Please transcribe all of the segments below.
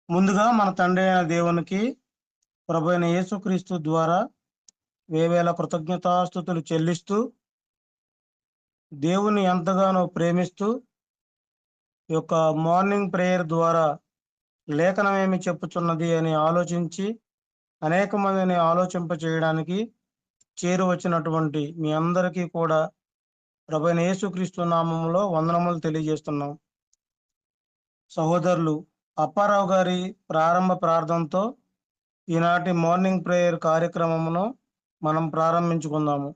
ముందుగా మన తండ్రి అయిన దేవునికి ప్రభు అయిన యేసుక్రీస్తు ద్వారా వేవేల కృతజ్ఞతాస్తుతులు చెల్లిస్తూ దేవుని ఎంతగానో ప్రేమిస్తూ ఈ యొక్క మార్నింగ్ ప్రేయర్ ద్వారా లేఖనం ఏమి చెప్పుచున్నది అని ఆలోచించి అనేక మందిని ఆలోచింప చేయడానికి చేరువచ్చినటువంటి మీ అందరికీ కూడా ప్రభు అయిన యేసుక్రీస్తు నామములో వందనములు తెలియజేస్తున్నాం. సహోదరులు అప్పారావు గారి ప్రారంభ ప్రార్థనతో ఈనాటి మార్నింగ్ ప్రేయర్ కార్యక్రమమును మనం ప్రారంభించుకుందాము.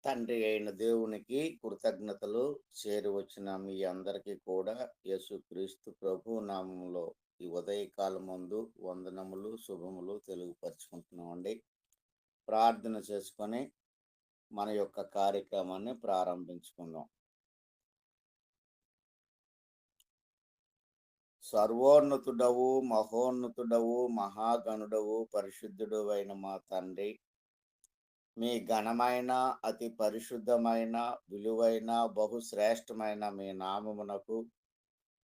తండ్రి అయిన దేవునికి కృతజ్ఞతలు. చేరువచ్చిన మీ అందరికీ కూడా యేసుక్రీస్తు ప్రభు నామంలో ఈ ఉదయకాలం ముందు వందనములు శుభములు తెలియపరుచుకుంటున్నామండి. ప్రార్థన చేసుకొని మన యొక్క కార్యక్రమాన్ని ప్రారంభించుకుందాం. సర్వోన్నతుడవు, మహోన్నతుడవు, మహాగణుడవు, పరిశుద్ధుడు అయిన మా తండ్రి, మీ ఘనమైన అతి పరిశుద్ధమైన విలువైన బహుశ్రేష్టమైన మీ నామమునకు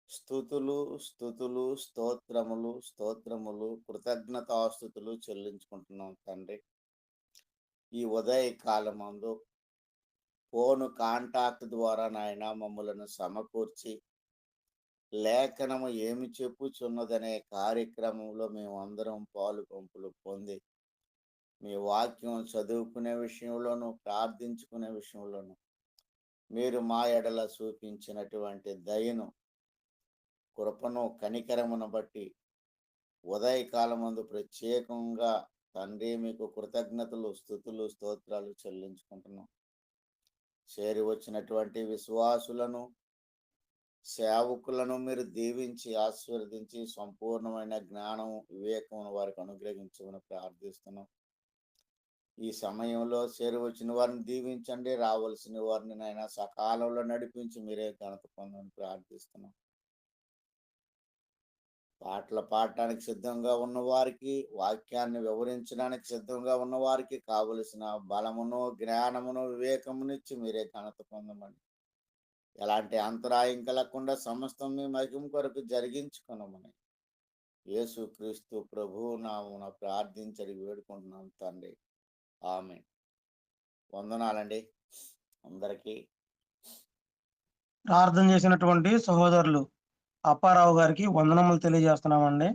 స్తుతులు స్తుతులు స్తోత్రములు స్తోత్రములు కృతజ్ఞతాస్తుతులు చెల్లించుకుంటున్నాం తండ్రి. ఈ ఉదయ కాలమందు ఫోను కాంటాక్ట్ ద్వారా నాయన మమ్మలను సమకూర్చి లేఖనము ఏమి చెప్పుచున్నదనే కార్యక్రమంలో మేము అందరం పాలు పంపులు పొంది మీ వాక్యం చదువుకునే విషయంలోనూ ప్రార్థించుకునే విషయంలోనూ మీరు మా ఎడల చూపించినటువంటి దయను, కృపను, కనికరమును బట్టి ఉదయకాలమందు ప్రత్యేకంగా తండ్రి మీకు కృతజ్ఞతలు స్తుతులు స్తోత్రాలు చెల్లించుకుంటున్నాం. చేరి వచ్చినటువంటి విశ్వాసులను, సేవకులను మీరు దీవించి ఆశీర్వదించి సంపూర్ణమైన జ్ఞానం వివేకమును వారికి అనుగ్రహించమని ప్రార్థిస్తున్నాం. ఈ సమయంలో చేరి వచ్చిన వారిని దీవించండి, రావాల్సిన వారిని నైనా సకాలంలో నడిపించి మీరే ఘనత పొందని ప్రార్థిస్తున్నాం. పాటలు పాడటానికి సిద్ధంగా ఉన్న వారికి, వాక్యాన్ని వివరించడానికి సిద్ధంగా ఉన్న వారికి కావలసిన బలమును, జ్ఞానమును, వివేకమునిచ్చి మీరే ఘనత పొందమని, ఎలాంటి అంతరాయం కలగకుండా సమస్తం మీ మహిమ కొరకు జరిగించుకున్నామని యేసుక్రీస్తు ప్రభువు నామమున ప్రార్థించి వేడుకుంటున్నాం తండ్రి. ఆమె. వందనాలండి అందరికీ. ప్రార్థన చేసినటువంటి సహోదరులు అప్పారావు గారికి వందనములు తెలియజేస్తున్నామండి.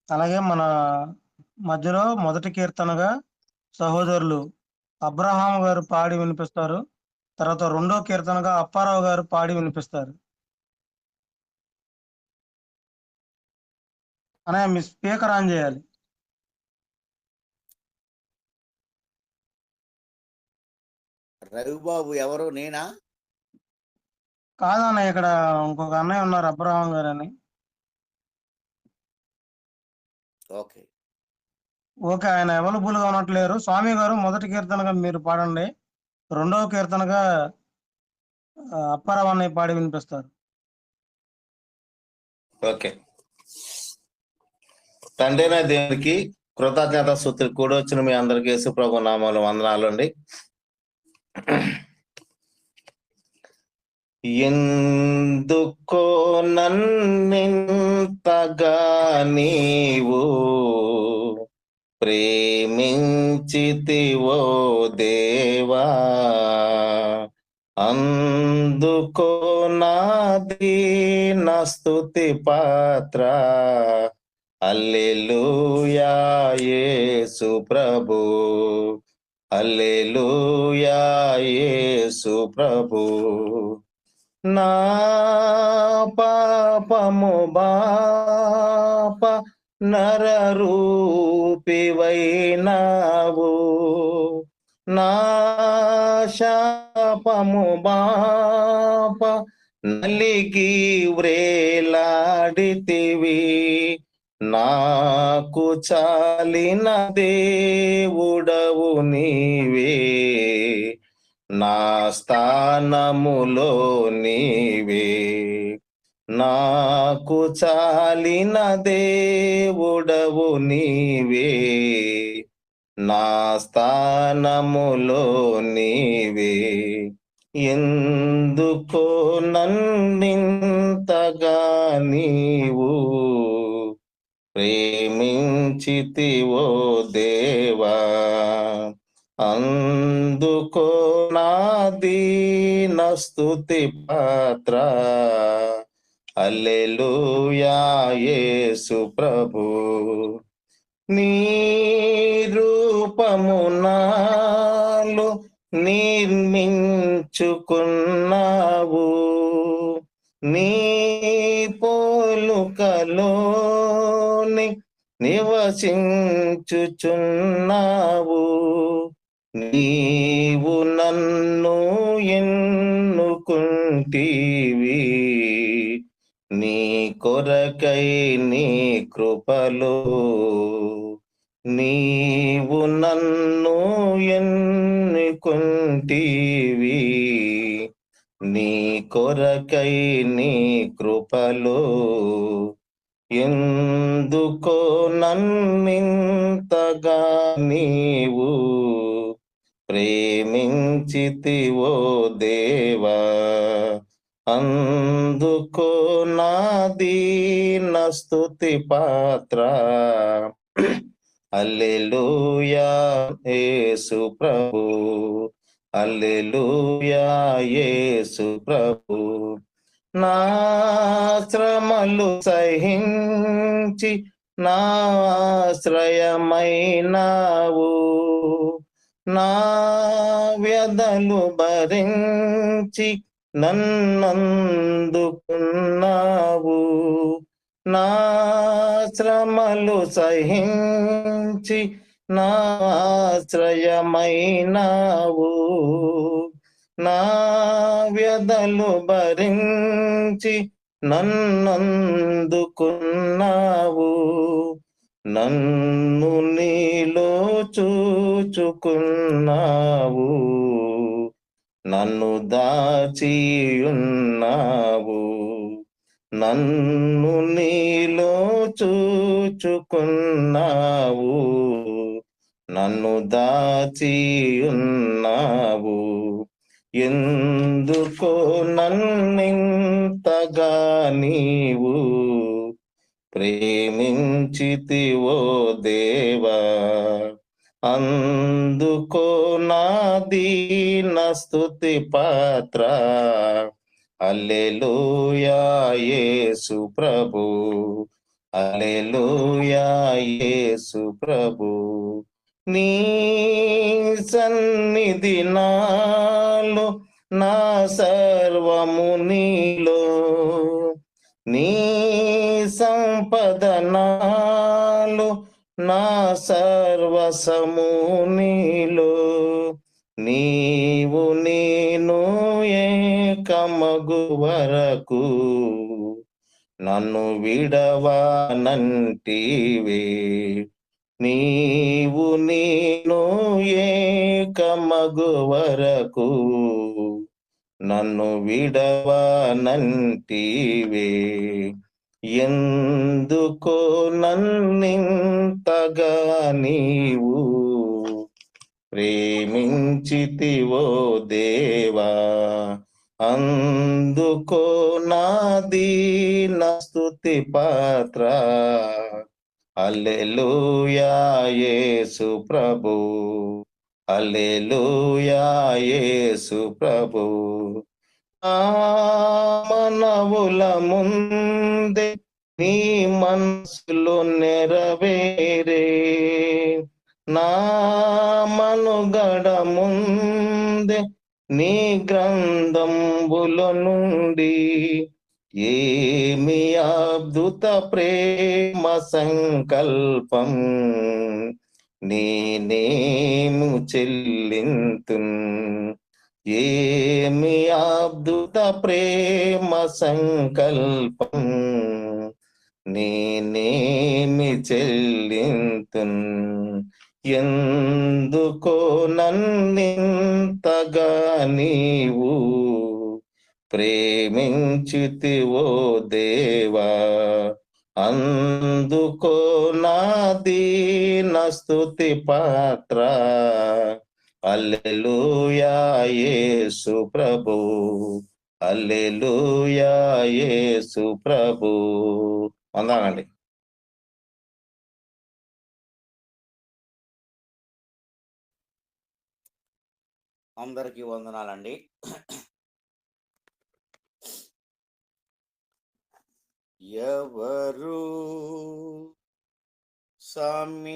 అలాగే మన మధ్యలో మొదటి కీర్తనగా సహోదరులు అబ్రహాం గారు పాడి వినిపిస్తారు. తర్వాత రెండో కీర్తనగా అప్పారావు గారు పాడి వినిపిస్తారు. అనే మీ స్పీకర్ ఆన్ చేయాలి. రవిబాబు ఎవరు? నేనా? కాదన్నయ్య, ఇక్కడ ఇంకొక అన్నయ్య ఉన్నారు అబ్రహాం గారు అని. ఓకే, ఆయన అవైలబుల్ గా ఉన్నట్లేరు. స్వామి గారు మొదటి కీర్తనగా మీరు పాడండి, రెండవ కీర్తనగా అప్పారావు అన్నయ్య పాడి వినిపిస్తారు. ఓకే. తండ్రి నా దేవునికి కృతజ్ఞత స్తుతులు కూడా వచ్చిన మీ అందరికీ యేసు ప్రభు నామములో వందనాలు అండి. ఎందుకో నన్నింతగా నీవు ప్రేమించితివో దేవా, అందుకో నా దీన స్తుతి పాత్ర. హల్లెలూయా యేసు ప్రభు, హల్లెలూయా యేసు ప్రభు. నా పాపము బాప నరరూపివైనావు, నా శాపము బాప నలిగి వ్రేలాడితివి. నాకు చాలిన దేవుడవు నీవే, నా స్థానములో నీవే. నాకు చాలిన దేవుడవు నీవే, నా స్థానములో నీవే. ఎందుకో నన్నింతగా నీవు ప్రేమించితివో దేవా. అందుకో నా దీన స్తుతి పాత్ర. హల్లెలూయా యేసు ప్రభు. నీ రూపము నాలో నిర్మించుకున్నావు, నీ పోలుకలోని నివసించుచున్నావు. నీవు నన్ను ఎన్నుకుంటివి, నీ కొరకై నీ కృపలో. నీవు నన్ను ఎన్నుకుంటివి, నీ కొరకై నీ కృపలో. ఎందుకో నన్నింతగా నీవు ప్రేమించితివో దేవా. అందుకో నా దీన స్తుతి పాత్ర. హల్లెలూయా యేసు ప్రభు. హల్లెలూయా యేసు ప్రభు. నా శ్రమలు సహించి నా ఆశ్రయమైనావు, నా వ్యధలు భరించి నన్నందుకున్నావు. నా శ్రమలు సహించి నా ఆశ్రయమైనావు, నా వ్యధలు భరించి నన్నందుకున్నావు. నన్ను నీలో చూచుకున్నావు, నన్ను దాచియున్నావు. నన్ను నీలో చూచుకున్నావు, నన్ను దాచియున్నావు. ఎందుకో నన్నింతగా నీవు ప్రేమించితివో దేవా. అందుకో నా దీన స్తుతి పాత్ర. హల్లెలూయా యేసు ప్రభు. హల్లెలూయా యేసు ప్రభు. నీ సన్నిధి నాలో, నా సర్వము నీలో, నీ సంపద నాలో, నా సర్వసము నీలో. నీవు నేను ఏకమగు వరకు నన్ను విడవనంటివే. నీవు నేను ఏకమగు వరకు నన్ను విడవనంటివే. ఎందుకో నన్నింతగా నీవు ప్రేమించితివో దేవా. అందుకో నా దీన స్తుతి పాత్ర. హల్లెలూయా యేసు ప్రభు. హల్లెలూయా యేసు ప్రభు. మనవుల ముందే నీ మనసులో నెరవేరే, నా మనుగడ ముందే నీ గ్రంథంబుల నుండి ఏమి అద్భుత ప్రేమ సంకల్పం నేనేము చెల్లింతున్. ఏమి అద్భుత ప్రేమ సంకల్పం నేనేమి చెల్లింతున్. ఎందుకో నన్నింతగా నీవు ప్రేమించితివో దేవా. అందుకో నా దీన స్తుతి పాత్ర. హల్లెలూయా యేసు ప్రభు, హల్లెలూయా యేసు ప్రభు. వందనాలండి. అందరికీ వందనాలండి. ఎవరు సమీపించలేని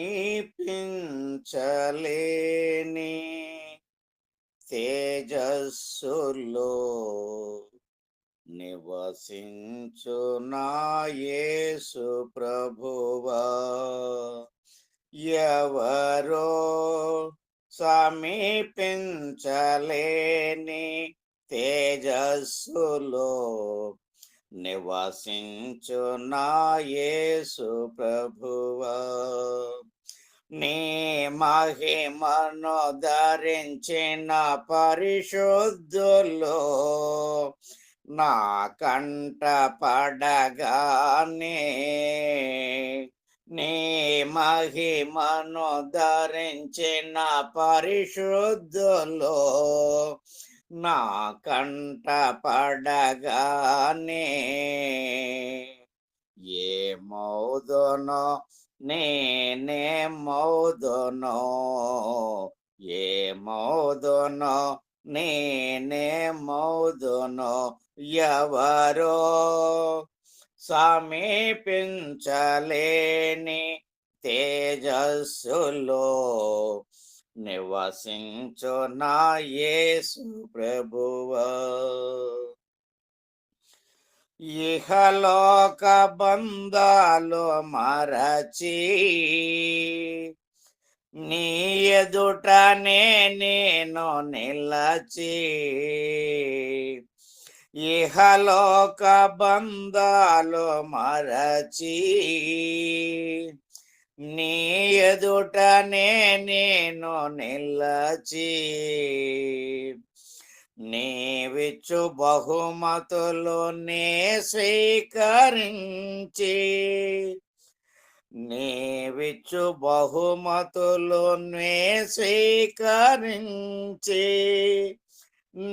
తేజస్సులో నివసించు నా యేసు ప్రభువా. ఎవరో సమీపించలేని తేజస్సులో నివసించు నా యేసు ప్రభువా. నీ మహిమను ధరించిన పరిశుద్ధులో నా కంట పడగానే, నీ మహిమను ధరించిన పరిశుద్ధులో నా కంట పడగానే, ఏ మౌదునో నేనే మౌదునో, ఏ మౌదునో నేనే మౌదునో. ఎవరో సమీపించలేని తేజస్సులో నివసించు నా యేసు ప్రభువా. ఇహలోక బంధాలు మరచి నీ ఎదుటనే నేను నిలచి, ఇహలోక బంధాలు మరచి నీ ఎదుటనే నేను నిలచి, నీవిచ్చు బహుమతులు నే స్వీకరించి, నీవిచ్చు బహుమతులు నే స్వీకరించి,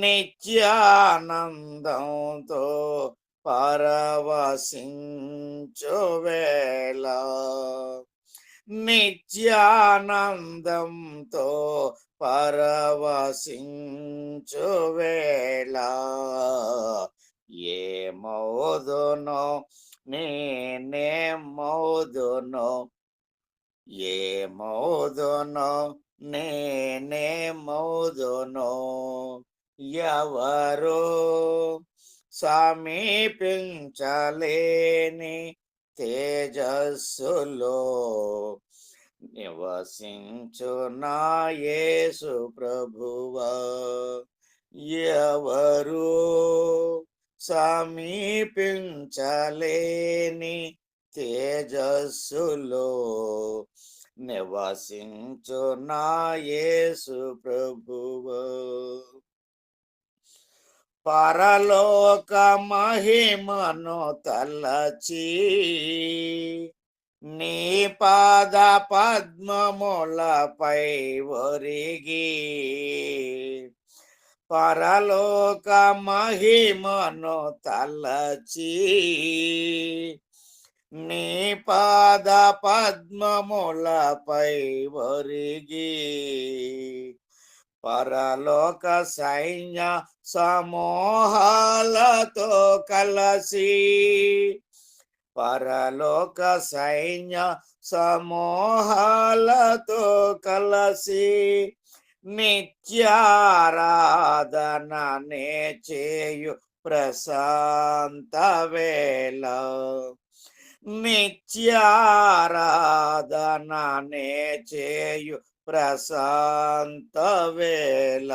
నిత్యానందంతో పరవశించు వేళ, నిత్యానందంతో పరవశించు వేళ, ఏ మౌదునో నేనే మౌదునో, ఏ మౌదునో నేనే మౌదునో. ఎవరు సమీపించలేని తేజస్సులో నివసించు నా యేసు ప్రభువా. ఎవరు సమీపించలేని తేజస్సులో నివసించు నా యేసు ప్రభువా. పరలోక మహిమను తలచి నీ పాద పద్మములపై ఒరిగి, పరలోక మహిమను తలచి నీ పాద పద్మములపై ఒరిగి, పరలోక సైన్య సమూహాలతో కలసి, పరలోక సైన్య సమూహాలతో కలసి నిత్యారాధన నే చేయు ప్రశాంత వేళ, నిత్యారాధన నే చేయు ప్రశాంత వేళ,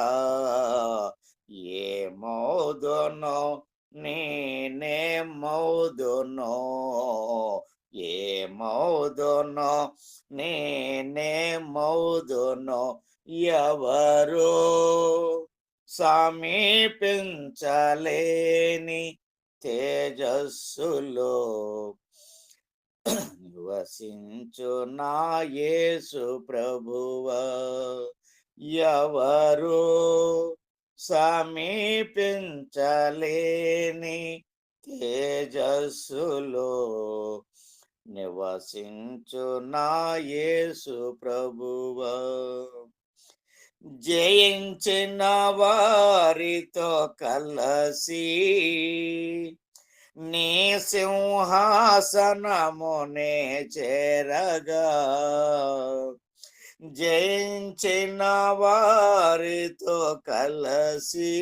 ఏ మౌదునో నేనే మౌదునో, ఏ మౌదునో నేనే మౌదునో. ఎవరు సమీపించలేని తేజస్సులో నివసించు నా యేసు ప్రభువా. ఎవరు సమీపించలేని తేజస్సులో నివసించు నా యేసు ప్రభువా. జయించిన వారితో కలసి నీ సింహాసనమునే చేరగా, జయించిన వారితో కలసి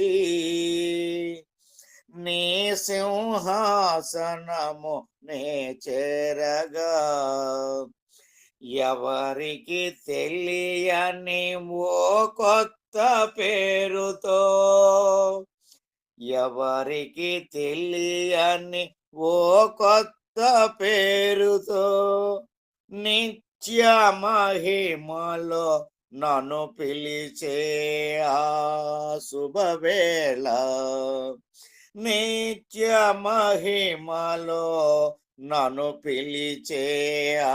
నీ సింహాసనము నే చేరగా, ఎవరికి తెలియని ఓ కొత్త పేరుతో, ఎవరికి తెలియని ఓ కొత్త పేరుతో నిత్య మహిమలో నన్ను పిలిచే ఆ శుభవేళ, నిత్య మహిమలో నన్ను పిలిచే ఆ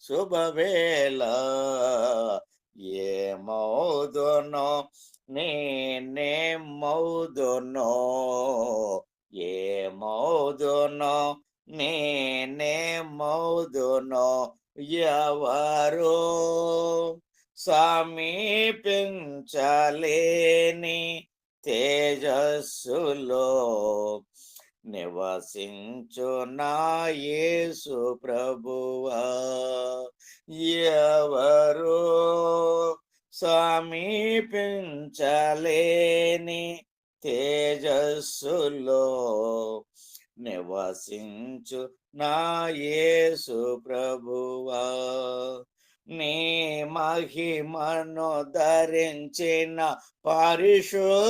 శుభవేళ, ఏమౌదునో నేనేమౌదునో, ఏమౌదునో నేనేమౌదునో, ఎవరు సమీపించలేని తేజస్సులో నివసించు నా యేసు ప్రభువా. ఎవరు సమీపించలేని తేజస్సులో నివసించు నా యేసు ప్రభువా. నీ మహిమను ధరించిన పరిశుద్ధులో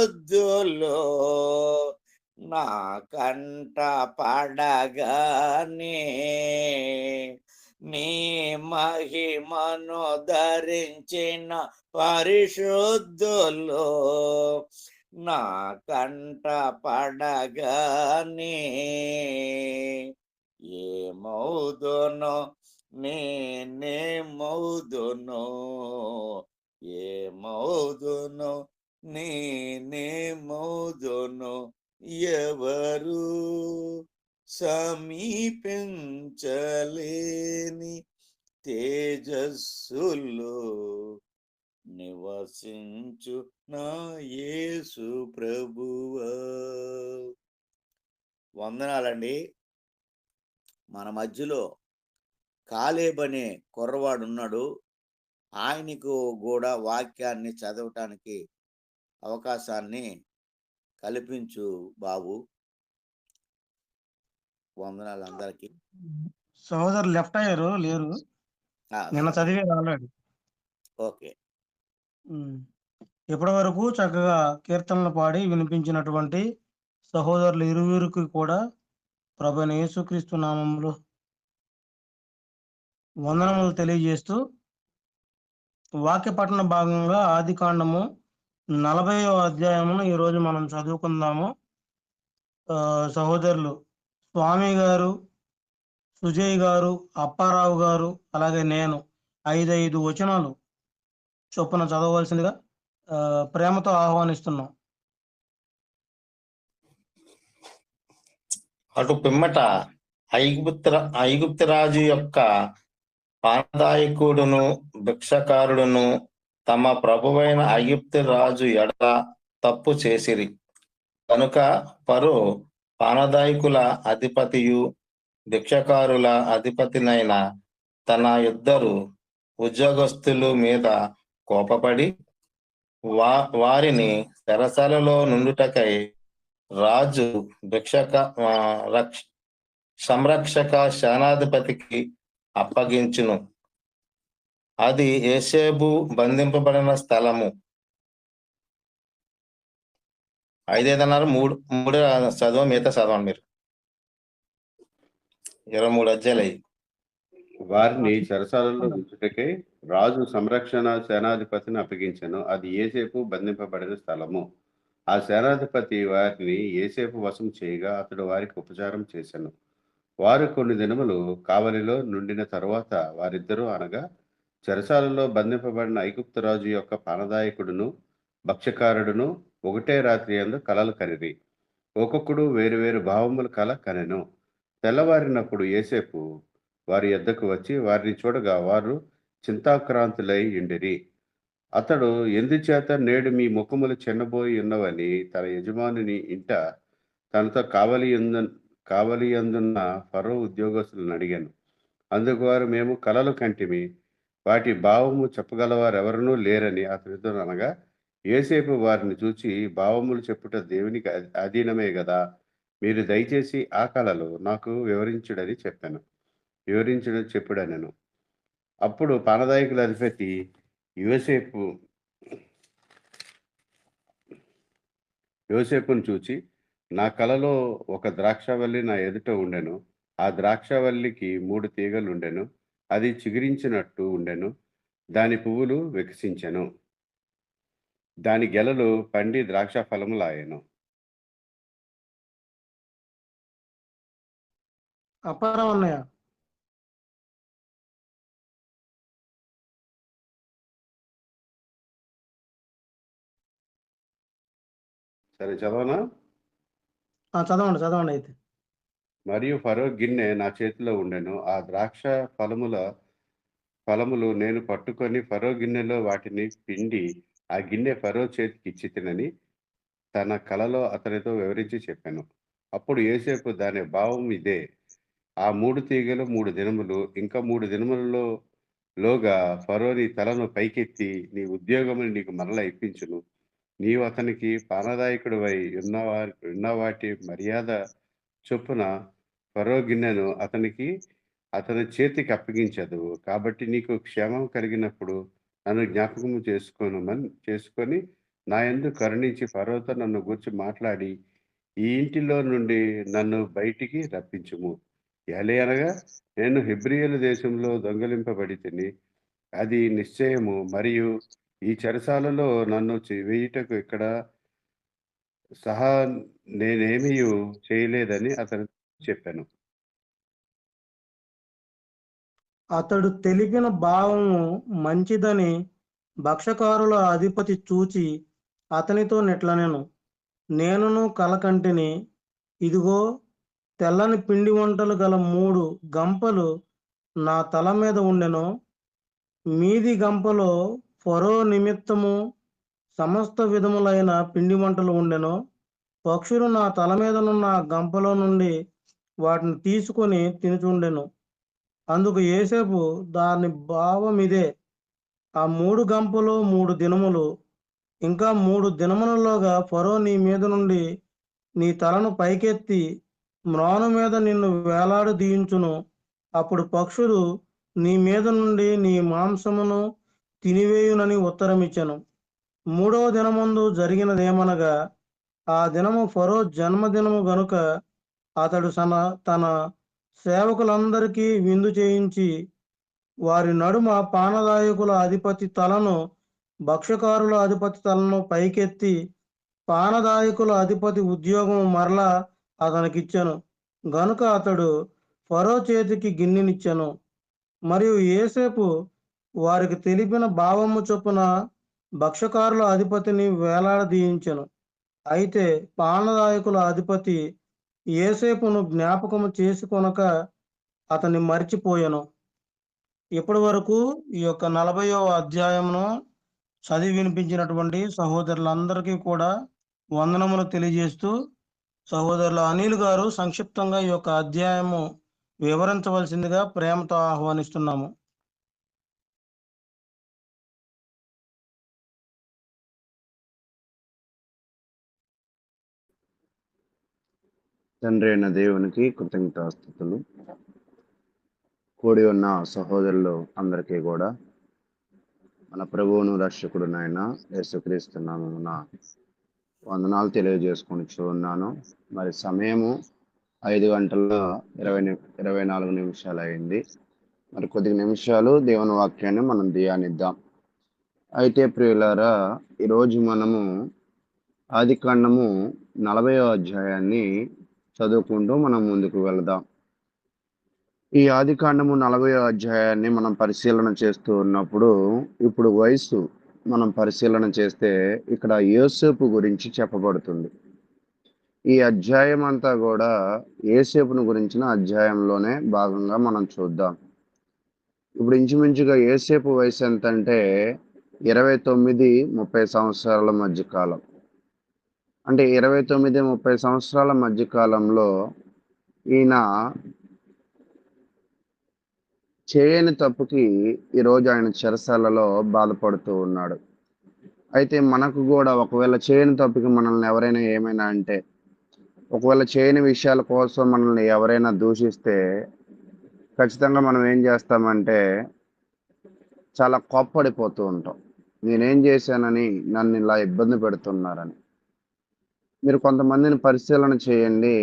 నా కంట పడగానే, నీ మహిమను ధరించిన పరిశుద్ధులో నా కంట పడగానే, ఏమౌదునో నేనేమౌదునో, ఏమౌదునో నేనేమౌదునో, ఎవరు సమీపించలేని తేజస్సులో నివసించు నా యేసు ప్రభువా. వందనాలండి. మన మధ్యలో కాలేబ్ అనే కుర్రవాడు ఉన్నాడు. ఆయనకు కూడా వాక్యాన్ని చదవటానికి అవకాశాన్ని కల్పించు బాబు. వందనాలు అందరికి. సహోదరు లెఫ్ట్ అయ్యారు, లేరు, నిన్న చదివారు ఆల్రెడీ. ఓకే. ఇప్పటి వరకు చక్కగా కీర్తనలు పాడి వినిపించినటువంటి సహోదరులు ఇరువురికి కూడా ప్రభువైన యేసుక్రీస్తు నామములో వందనములు తెలియజేస్తూ, వాక్య పఠన భాగంగా ఆదికాండము 40వ అధ్యాయమును ఈరోజు మనం చదువుకుందాము. సహోదరులు స్వామి గారు, సుజయ్ గారు, అప్పారావు గారు, అలాగే నేను 5 వచనాలు చొప్పున చదవవలసిందిగా ప్రేమతో ఆహ్వానిస్తున్నాం. అటు పిమ్మట ఐగుప్తు రాజు యొక్క పానదాయకుడును భిక్షకారుడును తమ ప్రభువైన ఐగుప్తు రాజు ఎడల తప్పు చేసిరి కనుక ఫరో పానదాయకుల అధిపతియు భిక్షకారుల అధిపతినైన తన 2 ఉద్యోగస్తుల మీద కోపపడి వారిని చెరసాలలో నుండుటకై రాజు సంరక్షక సేనాధిపతికి అప్పగించును. అది యోసేపు బంధింపబడిన స్థలము. 5 అన్నారు, 3 చదవ, మిగతా చదవండి మీరు. 23 అధ్యాయులు అయ్యి. వారిని చెరసాలలో ఉంచుటకై రాజు సంరక్షణ సేనాధిపతిని అప్పగించెను. అది యోసేపు బంధింపబడిన స్థలము. ఆ సేనాధిపతి వారిని యోసేపు వశం చేయగా అతడు వారికి ఉపచారం చేసెను. వారు కొన్ని దినములు కావలిలో నుండిన తరువాత వారిద్దరూ అనగా చెరసాలలో బంధింపబడిన ఐగుప్తు రాజు యొక్క పానదాయకుడును భక్ష్యకారుడును ఒకటే రాత్రి యందు కలలు కనిరి. ఒక్కొక్కడు వేరు భావములు కల కనెను. తెల్లవారినప్పుడు యోసేపు వారి యొద్దకు వచ్చి వారిని చూడగా వారు చింతాక్రాంతులై ఉండిరి. అతడు ఎందుచేత నేడు మీ ముఖములు చిన్నబోయి ఉన్నవని తన యజమానుని ఇంట తనతో కావలియందున్న ఫరో ఉద్యోగస్తులను అడిగాను. అందుకు వారు, మేము కలలు కంటిమి, వాటి భావము చెప్పగలవారెవరనూ లేరని అతనితో అనగా, యోసేపు వారిని చూచి, భావములు చెప్పుట దేవునికి అధీనమే గదా, మీరు దయచేసి ఆ కలలు నాకు వివరించుడని చెప్పుడనెను. అప్పుడు పానదాయకుల అధిపతి యోసేపును చూచి, నా కలలో ఒక ద్రాక్షవల్లి నా ఎదుట ఉండెను. ఆ ద్రాక్షవల్లికి 3 తీగలు ఉండెను. అది చిగురించినట్టు ఉండెను. దాని పువ్వులు వికసించెను. దాని గెలలు పండి ద్రాక్ష ఫలములాయెను. అపారం అన్నయ్య. సరే చదవనా? చదవండి అయితే. మరియు ఫరో గిన్నె నా చేతిలో ఉండెను. ఆ ద్రాక్ష ఫలములు నేను పట్టుకొని ఫరో గిన్నెలో వాటిని పిండి ఆ గిన్నె ఫరో చేతికి ఇచ్చితినని తన కలలో అతనితో వివరించి చెప్పాను. అప్పుడు యోసేపు, దాని భావం ఇదే, ఆ 3 తీగలు 3 దినములు, ఇంకా 3 దినములలోగా ఫరో నీ తలను పైకెత్తి నీ ఉద్యోగముని నీకు మరల ఇప్పించును. నీవు అతనికి పానదాయకుడివై ఉన్న వాటి మర్యాద చొప్పున ఫరో గిన్నెను అతని చేతికి అప్పగించదు. కాబట్టి నీకు క్షేమం కలిగినప్పుడు నన్ను జ్ఞాపకము చేసుకొని నా యందు కరుణించి ఫరోతో నన్ను గూర్చి మాట్లాడి ఈ ఇంటిలో నుండి నన్ను బయటికి రప్పించుము. ఎలయనగా నేను హెబ్రియల దేశంలో దొంగలింపబడి తిని, అది నిశ్చయము, మరియు ఈ చెరసాలలో నన్ను వేయుటకు ఇక్కడ సహా నేనేమీ చేయలేదని అతను చెప్పాను. అతడు తెలిపిన భావము మంచిదని భక్ష్యకారుల అధిపతి చూచి అతనితో నెట్లనెను, నేనును కలకంటిని, ఇదిగో తెల్లని పిండి వంటలు గల 3 గంపలు నా తల మీద ఉండెను. మీది గంపలో ఫరో నిమిత్తము సమస్త విధములైన పిండి వంటలు ఉండెను. పక్షులు నా తల మీదనున్న గంపలో నుండి వాటిని తీసుకొని తినుచుండెను. అందుకు యోసేపు, దాని భావమిదే, ఆ 3 గంపలు 3 దినములు, ఇంకా 3 దినములలోగా ఫరో నీ మీద నుండి నీ తలను పైకెత్తి మ్రాను మీద నిన్ను వేలాడదీయించును. అప్పుడు పక్షులు నీ మీద నుండి నీ మాంసమును తినివేయునని ఉత్తరమిచ్చెను. 3వ దినమందు జరిగినదేమనగా, ఆ దినము ఫరో జన్మదినము గనుక అతడు తన సేవకులందరికీ విందు చేయించి వారి నడుమ పానదాయకుల అధిపతి తలను భక్ష్యకారుల అధిపతి తలను పైకెత్తి పానదాయకుల అధిపతి ఉద్యోగం మరలా అతనికిచ్చెను. గనుక అతడు ఫరో చేతికి గిన్నెనిచ్చెను. మరియు యోసేపు వారికి తెలిపిన భావము చొప్పున భక్ష్యకారుల అధిపతిని వేలాడదీయించెను. అయితే పానదాయకుల అధిపతి యోసేపును జ్ఞాపకము చేసుకొనక అతన్ని మరిచిపోయెను. ఇప్పటి వరకు ఈ యొక్క 40వ అధ్యాయమును చదివి వినిపించినటువంటి సహోదరులందరికీ కూడా వందనములు తెలియజేస్తూ, సహోదరులు అనిల్ గారు సంక్షిప్తంగా ఈ యొక్క అధ్యాయము వివరించవలసిందిగా ప్రేమతో ఆహ్వానిస్తున్నాము. తండ్రి అయిన దేవునికి కృతజ్ఞతాస్తుతులు. కూడి ఉన్న సహోదరులు అందరికీ కూడా మన ప్రభువును రక్షకుడు నాయన యేసుక్రీస్తు నామమున వందనాలు తెలియజేసుకొని ఉన్నాను. మరి సమయము 5:24 అయింది. మరి కొద్ది నిమిషాలు దేవుని వాక్యాన్ని మనం ధ్యానిద్దాం. అయితే ప్రియులారా, ఈరోజు మనము ఆదికాండము 40వ అధ్యాయాన్ని చదువుకుంటూ మనం ముందుకు వెళదాం. ఈ ఆదికాండము 40వ అధ్యాయాన్ని మనం పరిశీలన చేస్తూ ఉన్నప్పుడు ఇప్పుడు వయసు మనం పరిశీలన చేస్తే ఇక్కడ యోసేపు గురించి చెప్పబడుతుంది. ఈ అధ్యాయం అంతా కూడా యోసేపును గురించిన అధ్యాయంలోనే భాగంగా మనం చూద్దాం. ఇప్పుడు ఇంచుమించుగా యోసేపు వయసు ఎంత అంటే 29-30 సంవత్సరాల మధ్య కాలం. అంటే 29-30 సంవత్సరాల మధ్య కాలంలో ఈయన చేయని తప్పుకి ఈరోజు ఆయన చెరసాలలో బాధపడుతూ ఉన్నాడు. అయితే మనకు కూడా ఒకవేళ చేయని తప్పుకి మనల్ని ఎవరైనా ఏమైనా అంటే, ఒకవేళ చేయని విషయాల కోసం మనల్ని ఎవరైనా దూషిస్తే ఖచ్చితంగా మనం ఏం చేస్తామంటే చాలా కోప్పడిపోతూ ఉంటాం. నేనేం చేశానని నన్ను ఇలా ఇబ్బంది పెడుతున్నారని. మీరు కొంతమందిని పరిశీలన చేయండి,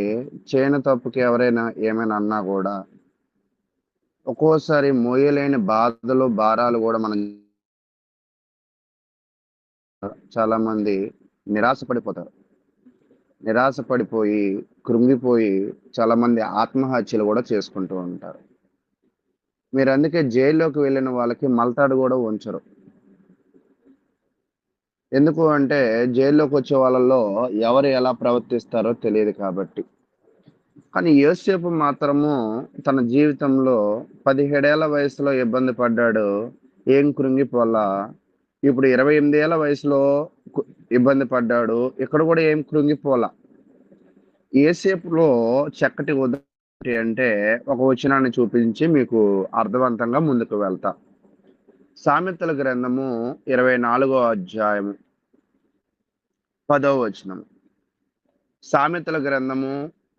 చేయని తప్పుకి ఎవరైనా ఏమైనా అన్నా కూడా ఒక్కోసారి మోయలేని బాధలు భారాలు కూడా మనం చాలా మంది నిరాశపడిపోతారు. నిరాశపడిపోయి కృంగిపోయి చాలా మంది ఆత్మహత్యలు కూడా చేసుకుంటూ ఉంటారు. మీరు అందుకే జైల్లోకి వెళ్ళిన వాళ్ళకి మల్తాడు కూడా ఉంచరు. ఎందుకు అంటే జైల్లోకి వచ్చే వాళ్ళలో ఎవరు ఎలా ప్రవర్తిస్తారో తెలియదు కాబట్టి. కానీ యోసేపు మాత్రము తన జీవితంలో 17 ఏళ్ల వయసులో ఇబ్బంది పడ్డాడు, ఏం కృంగిపోలా. ఇప్పుడు 28 ఏళ్ల వయసులో ఇబ్బంది పడ్డాడు, ఇక్కడ కూడా ఏం కృంగిపోలా. యోసేపులో చక్కటి ఉదాహరణ అంటే ఒక వచనాన్ని చూపించి మీకు అర్థవంతంగా ముందుకు వెళ్తా. సామెతల గ్రంథము 24వ అధ్యాయము 10వ వచనం. సామెతల గ్రంథము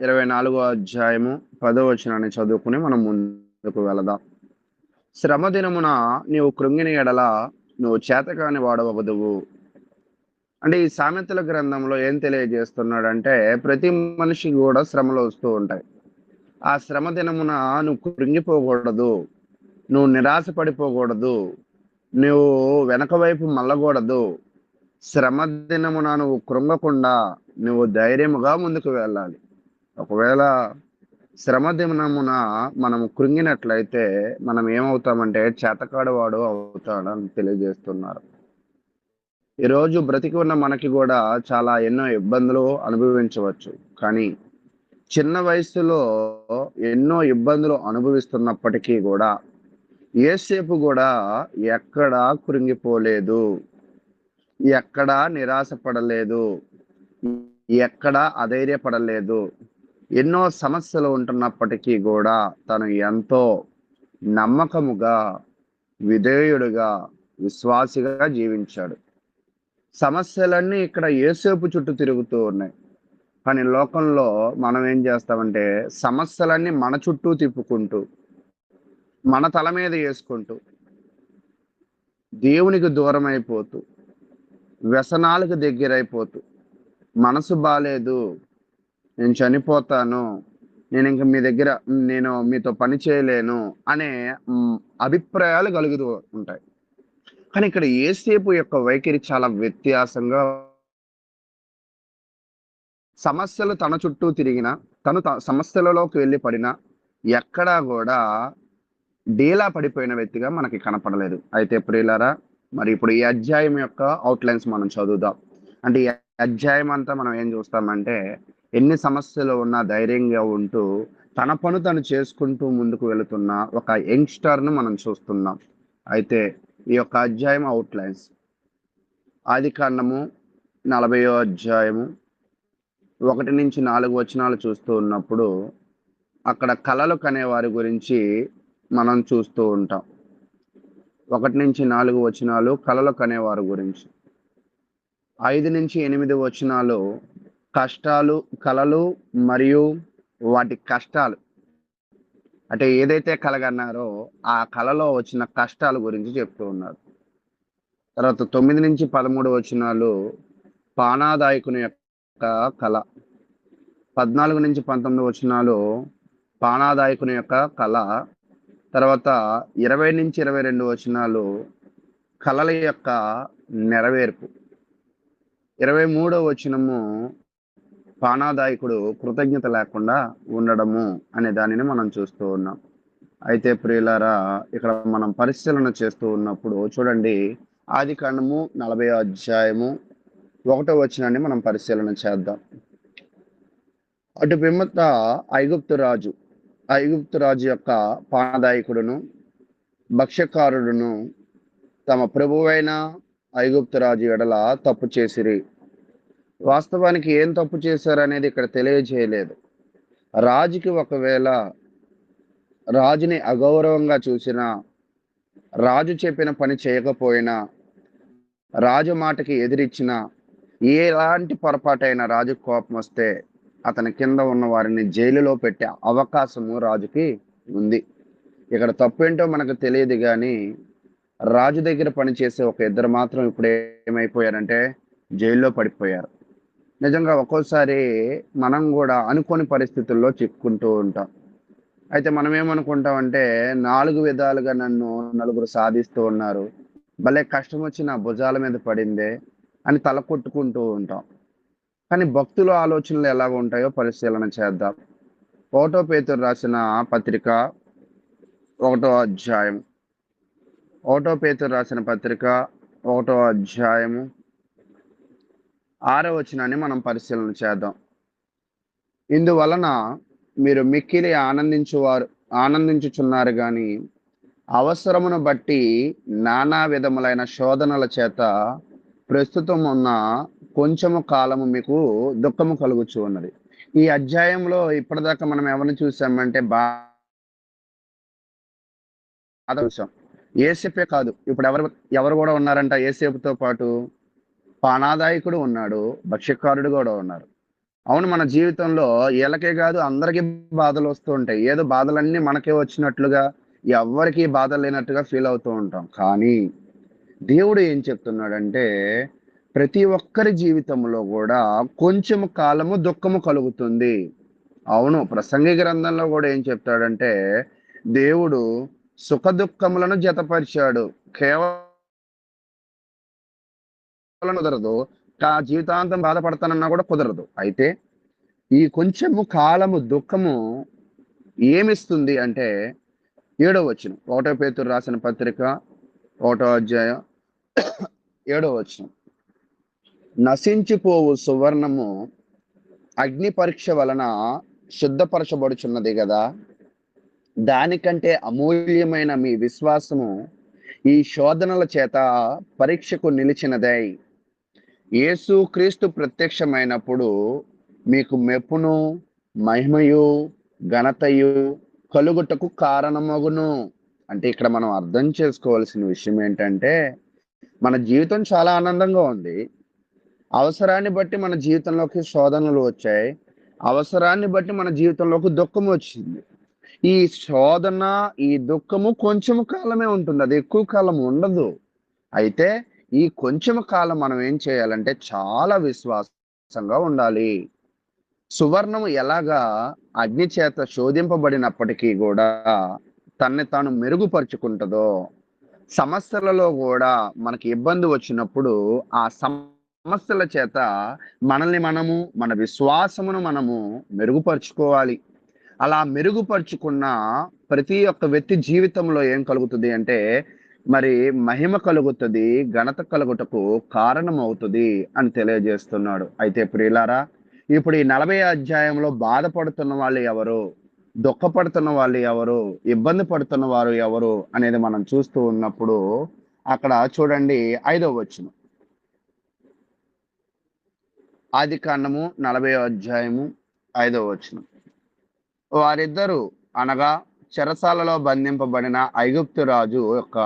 24వ అధ్యాయము 10వ వచనాన్ని చదువుకుని మనం ముందుకు వెళదాం. శ్రమ దినమున నీవు కృంగిన ఎడల నువ్వు చేతకాని వాడవదువు. అంటే ఈ సామెతల గ్రంథంలో ఏం తెలియజేస్తున్నాడంటే ప్రతి మనిషికి కూడా శ్రమలు వస్తూ ఉంటాయి. ఆ శ్రమ దినమున నువ్వు కృంగిపోకూడదు, నువ్వు నిరాశ పడిపోకూడదు, నువ్వు వెనక వైపు మళ్ళకూడదు. శ్రమ దినమున నువ్వు కృంగకుండా నువ్వు ధైర్యముగా ముందుకు వెళ్ళాలి. ఒకవేళ శ్రమ దినమున మనం కృంగినట్లయితే మనం ఏమవుతామంటే చేతకాడవాడు అవుతాడని తెలియజేస్తున్నారు. ఈరోజు బ్రతికి ఉన్న మనకి కూడా చాలా ఎన్నో ఇబ్బందులు అనుభవించవచ్చు. కానీ చిన్న వయసులో ఎన్నో ఇబ్బందులు అనుభవిస్తున్నప్పటికీ కూడా యోసేపు కూడా ఎక్కడా కృంగిపోలేదు, ఎక్కడా నిరాశపడలేదు, ఎక్కడా అధైర్యపడలేదు. ఎన్నో సమస్యలు ఉంటున్నప్పటికీ కూడా తను ఎంతో నమ్మకముగా, విధేయుడుగా, విశ్వాసిగా జీవించాడు. సమస్యలన్నీ ఇక్కడ యోసేపు చుట్టూ తిరుగుతూ ఉన్నాయి. కానీ లోకంలో మనం ఏం చేస్తామంటే సమస్యలన్నీ మన చుట్టూ తిప్పుకుంటూ, మన తల మీద వేసుకుంటూ, దేవునికి దూరం అయిపోతూ, వ్యసనాలకు దగ్గరైపోతూ, మనసు బాలేదు, నేను చనిపోతాను, నేను ఇంక నేను మీతో పని చేయలేను అనే అభిప్రాయాలు కలుగుతూ ఉంటాయి. కానీ ఇక్కడ యోసేపు యొక్క వైఖరి చాలా వ్యత్యాసంగా, సమస్యలు తన చుట్టూ తిరిగిన, తను సమస్యలలోకి వెళ్ళి పడినా ఎక్కడా కూడా డీలా పడిపోయిన వ్యక్తిగా మనకి కనపడలేదు. అయితే ప్రియులారా, మరి ఇప్పుడు ఈ అధ్యాయం యొక్క అవుట్లైన్స్ మనం చదువుదాం. అంటే ఈ అధ్యాయం అంతా మనం ఏం చూస్తామంటే ఎన్ని సమస్యలు ఉన్నా ధైర్యంగా ఉంటూ తన పను తను చేసుకుంటూ ముందుకు వెళుతున్న ఒక యంగ్స్టర్ను మనం చూస్తున్నాం. అయితే ఈ యొక్క అధ్యాయం అవుట్లైన్స్ ఆదికాండము 40వ అధ్యాయము 1-4 వచనాలు చూస్తూ ఉన్నప్పుడు అక్కడ కలలు కనే వారి గురించి మనం చూస్తూ ఉంటాం. 1-4 వచనాలు కలలు కనేవారి గురించి. 5-8 వచనాలు కష్టాలు, కలలు మరియు వాటి కష్టాలు, అంటే ఏదైతే కలగన్నారో ఆ కలలో వచ్చిన కష్టాల గురించి చెప్తూ ఉన్నారు. తర్వాత 9-13 వచనాలు పానాదాయకుని యొక్క కళ. 14-19 వచనాలు పానాదాయకుని యొక్క కళ. తర్వాత 20-22 వచనాలు కళల యొక్క నెరవేర్పు. 23వ వచనము పానాదాయకుడు కృతజ్ఞత లేకుండా ఉండడము అనే దానిని మనం చూస్తూ ఉన్నాం. అయితే ప్రియులారా, ఇక్కడ మనం పరిశీలన చేస్తూ ఉన్నప్పుడు చూడండి, ఆదికాండము 40 అధ్యాయము 1వ వచనాన్ని మనం పరిశీలన చేద్దాం. అటు పిమ్మట ఐగుప్తు రాజు యొక్క పానదాయకుడును భక్ష్యకారుడును తమ ప్రభువైన ఐగుప్తు రాజు ఎడల తప్పు చేసిరి. వాస్తవానికి ఏం తప్పు చేశారనేది ఇక్కడ తెలియజేయలేదు. రాజుకి ఒకవేళ రాజుని అగౌరవంగా చూసినా, రాజు చెప్పిన పని చేయకపోయినా, రాజు మాటకి ఎదిరించినా, ఎలాంటి పొరపాటైనా రాజు కోపం వస్తే అతని కింద ఉన్న వారిని జైలులో పెట్టే అవకాశము రాజుకి ఉంది. ఇక్కడ తప్పేంటో మనకు తెలియదు, కానీ రాజు దగ్గర పనిచేసే ఒక ఇద్దరు మాత్రం ఇప్పుడు ఏమైపోయారంటే జైల్లో పడిపోయారు. నిజంగా ఒక్కోసారి మనం కూడా అనుకోని పరిస్థితుల్లో చిక్కుకుంటూ ఉంటాం. అయితే మనం ఏమనుకుంటామంటే 4 విధాలుగా నన్ను నలుగురు సాధిస్తూ ఉన్నారు, భలే కష్టం వచ్చి నా భుజాల మీద పడిందే అని తల కొట్టుకుంటూ ఉంటాం. కానీ భక్తుల ఆలోచనలు ఎలాగ ఉంటాయో పరిశీలన చేద్దాం. 1 పేతురు రాసిన పత్రిక 1వ అధ్యాయం 1 పేతురు రాసిన పత్రిక 1వ అధ్యాయము 6వ వచనాన్ని మనం పరిశీలన చేద్దాం. ఇందువలన మీరు మిక్కిలి ఆనందించుచున్నారు గాని అవసరమును బట్టి నానా విధములైన శోధనల చేత ప్రస్తుతం ఉన్న కొంచెము కాలము మీకు దుఃఖము కలుగుచూ ఉన్నది. ఈ అధ్యాయంలో ఇప్పటిదాకా మనం ఎవరిని చూసామంటే బాధ చూసాం. ఏసేపే కాదు, ఇప్పుడు ఎవరు కూడా ఉన్నారంట ఏసేపుతో పాటు? పానాదాయకుడు ఉన్నాడు, భక్ష్యకారుడు కూడా ఉన్నారు. అవును, మన జీవితంలో వీళ్ళకే కాదు అందరికీ బాధలు వస్తూ ఉంటాయి. ఏదో బాధలన్నీ మనకే వచ్చినట్లుగా, ఎవరికి బాధ లేనట్టుగా ఫీల్ అవుతూ ఉంటాం. కానీ దేవుడు ఏం చెప్తున్నాడంటే ప్రతి ఒక్కరి జీవితంలో కూడా కొంచెం కాలము దుఃఖము కలుగుతుంది. అవును, ప్రసంగి గ్రంథంలో కూడా ఏం చెప్తాడంటే దేవుడు సుఖ దుఃఖములను జతపరిచాడు. కేవలం కుదరదు, జీవితాంతం బాధపడతానన్నా కూడా కుదరదు. అయితే ఈ కొంచెము కాలము దుఃఖము ఏమిస్తుంది అంటే 7వ వచనం, 1 పేతురు రాసిన పత్రిక 1వ అధ్యాయం 7వ వచనం, నశించిపోవు సువర్ణము అగ్ని పరీక్ష వలన శుద్ధపరచబడుచున్నది కదా, దానికంటే అమూల్యమైన మీ విశ్వాసము ఈ శోధనల చేత పరీక్షకు నిలిచినదై యేసు క్రీస్తు ప్రత్యక్షమైనప్పుడు మీకు మెప్పును మహిమయు ఘనతయు కలుగుటకు కారణమగును. అంటే ఇక్కడ మనం అర్థం చేసుకోవాల్సిన విషయం ఏంటంటే మన జీవితం చాలా ఆనందంగా ఉంది, అవసరాన్ని బట్టి మన జీవితంలోకి శోధనలు వచ్చాయి, అవసరాన్ని బట్టి మన జీవితంలోకి దుఃఖం వచ్చింది. ఈ శోధన, ఈ దుఃఖము కొంచెం కాలమే ఉంటుంది, అది ఎక్కువ కాలం ఉండదు. అయితే ఈ కొంచెం కాలం మనం ఏం చేయాలంటే చాలా విశ్వాసంగా ఉండాలి. సువర్ణము ఎలాగా అగ్ని చేత శోధింపబడినప్పటికీ కూడా తన్ని తాను మెరుగుపరుచుకుంటుందో, సమస్యలలో కూడా మనకి ఇబ్బంది వచ్చినప్పుడు ఆ సమస్యల చేత మనల్ని మనము, మన విశ్వాసమును మనము మెరుగుపరుచుకోవాలి. అలా మెరుగుపరుచుకున్న ప్రతి ఒక్క వ్యక్తి జీవితంలో ఏం కలుగుతుంది అంటే మరి మహిమ కలుగుతుంది, ఘనత కలుగుటకు కారణం అవుతుంది అని తెలియజేస్తున్నాడు. అయితే ప్రియులారా, ఇప్పుడు ఈ 40 అధ్యాయంలో బాధపడుతున్న వాళ్ళు ఎవరు, దుఃఖపడుతున్న వాళ్ళు ఎవరు, ఇబ్బంది పడుతున్న వారు ఎవరు అనేది మనం చూస్తూ ఉన్నప్పుడు అక్కడ చూడండి 5వ వచనం, ఆదికాండము 40వ అధ్యాయము 5వ వచనం, వారిద్దరూ అనగా చెరసాలలో బంధింపబడిన ఐగుప్తు రాజు యొక్క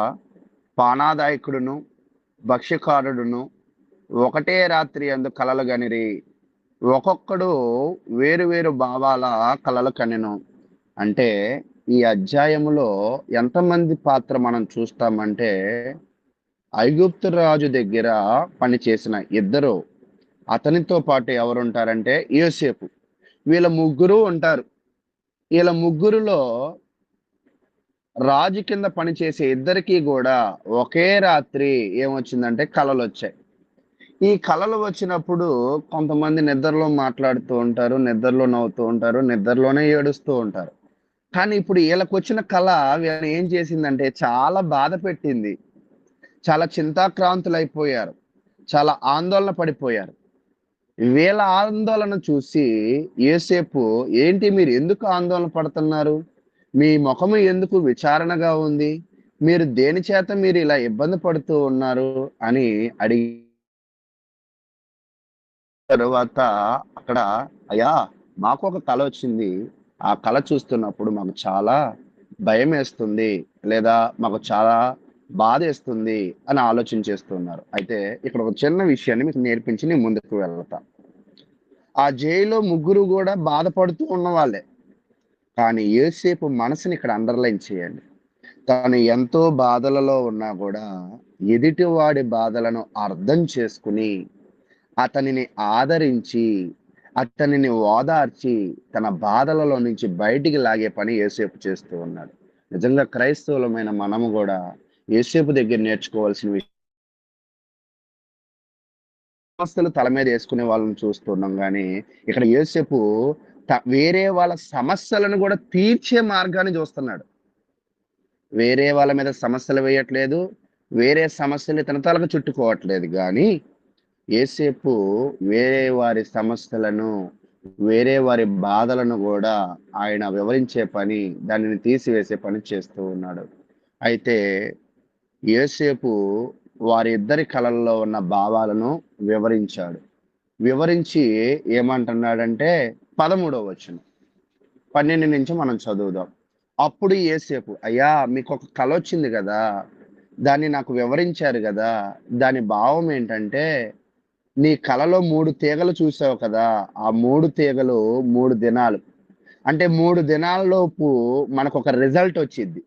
పానాదాయకుడును భక్ష్యకారుడును ఒకటే రాత్రి యందు కలలు గనిరి, ఒక్కొక్కడు వేరు వేరు భావాల కలలు కనెను. అంటే ఈ అధ్యాయములో ఎంతమంది పాత్ర మనం చూస్తామంటే ఐగుప్తు రాజు దగ్గర పనిచేసిన ఇద్దరు, అతనితో పాటు ఎవరుంటారంటే యోసేపు, వీళ్ళ ముగ్గురు ఉంటారు. వీళ్ళ ముగ్గురులో రాజు కింద పనిచేసే ఇద్దరికి కూడా ఒకే రాత్రి ఏమొచ్చిందంటే కలలు వచ్చాయి. ఈ కలలు వచ్చినప్పుడు కొంతమంది నిద్రలో మాట్లాడుతూ ఉంటారు, నిద్రలో నవ్వుతూ ఉంటారు, నిద్రలోనే ఏడుస్తూ ఉంటారు. కానీ ఇప్పుడు వీళ్ళకి వచ్చిన కళ వీళ్ళని ఏం చేసిందంటే చాలా బాధ పెట్టింది. చాలా చింతాక్రాంతులైపోయారు. చాలా ఆందోళన పడిపోయారు. వీళ్ళ ఆందోళన చూసి యోసేపు, ఏంటి మీరు ఎందుకు ఆందోళన పడుతున్నారు? మీ ముఖము ఎందుకు విచారణగా ఉంది? మీరు దేని చేత మీరు ఇలా ఇబ్బంది పడుతూ ఉన్నారు అని అడిగి తరువాత అక్కడ, అయ్యా మాకు ఒక కళ వచ్చింది. ఆ కళ చూస్తున్నప్పుడు మాకు చాలా భయం వేస్తుంది, లేదా మాకు చాలా బాధేస్తుంది అని ఆలోచన చేస్తున్నారు. అయితే ఇక్కడ ఒక చిన్న విషయాన్ని మీకు నేర్పించి నేను ముందుకు వెళ్తా. ఆ జైల్లో ముగ్గురు కూడా బాధపడుతూ ఉన్న వాళ్ళే. కానీ యోసేపు మనసుని ఇక్కడ అండర్లైన్ చేయండి. తను ఎంతో బాధలలో ఉన్నా కూడా ఎదుటివాడి బాధలను అర్థం చేసుకుని అతనిని ఆదరించి అతనిని ఓదార్చి తన బాధలలో నుంచి బయటికి లాగే పని యోసేపు చేస్తూ ఉన్నాడు. నిజంగా క్రైస్తవులమైన మనము కూడా యోసేపు దగ్గర నేర్చుకోవాల్సిన సమస్యలు తల మీద వేసుకునే వాళ్ళని చూస్తున్నాం. కానీ ఇక్కడ యోసేపు వేరే వాళ్ళ సమస్యలను కూడా తీర్చే మార్గాన్ని చూస్తున్నాడు. వేరే వాళ్ళ మీద సమస్యలు వేయట్లేదు, వేరే సమస్యలు తన తలకు చుట్టుకోవట్లేదు. కానీ యోసేపు వేరే వారి సమస్యలను, వేరే వారి బాధలను కూడా ఆయన వివరించే పని, దానిని తీసివేసే పని చేస్తూ ఉన్నాడు. అయితే యోసేపు వారిద్దరి కళల్లో ఉన్న భావాలను వివరించాడు. వివరించి ఏమంటున్నాడంటే 13వ వచనం 12 నుంచి మనం చదువుదాం. అప్పుడు యోసేపు, అయ్యా మీకు ఒక కళ వచ్చింది కదా, దాన్ని నాకు వివరించారు కదా, దాని భావం ఏంటంటే, నీ కళలో 3 తీగలు చూసావు కదా, ఆ 3 తీగలు 3 దినాలు, అంటే 3 దినాలలోపు మనకు ఒక రిజల్ట్ వచ్చింది.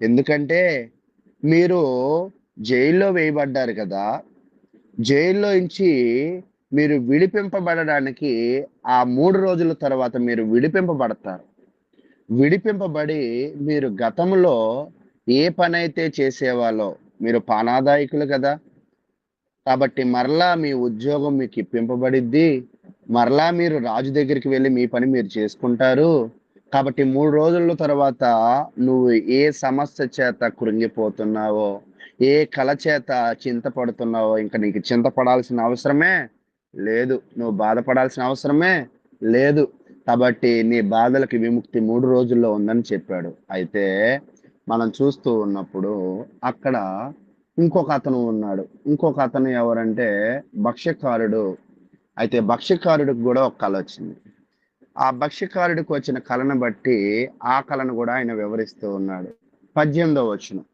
ఎందుకంటే మీరు జైల్లో వేయబడ్డారు కదా, జైల్లో నుంచి మీరు విడిపింపబడడానికి ఆ 3 రోజుల తర్వాత మీరు విడిపింపబడతారు. విడిపింపబడి మీరు గతంలో ఏ పనైతే చేసేవాళ్ళో, మీరు పానాదాయకులు కదా, కాబట్టి మరలా మీ ఉద్యోగం మీకు ఇప్పింపబడిద్ది. మరలా మీరు రాజు దగ్గరికి వెళ్ళి మీ పని మీరు చేసుకుంటారు. కాబట్టి 3 రోజుల తర్వాత నువ్వు ఏ సమస్య చేత కృంగిపోతున్నావో, ఏ కళ చేత చింతపడుతున్నావో ఇంకా నీకు చింతపడాల్సిన అవసరమే లేదు, నువ్వు బాధపడాల్సిన అవసరమే లేదు. కాబట్టి నీ బాధలకి విముక్తి 3 రోజుల్లో ఉందని చెప్పాడు. అయితే మనం చూస్తూ ఉన్నప్పుడు అక్కడ ఇంకొక అతను ఉన్నాడు. ఇంకొక అతను ఎవరంటే భక్ష్యకారుడు. అయితే భక్ష్యకారుడికి కూడా ఒక కళ వచ్చింది. ఆ భక్ష్యకారుడికి వచ్చిన కళను బట్టి ఆ కళను కూడా ఆయన వివరిస్తూ ఉన్నాడు. 18వ వచనం.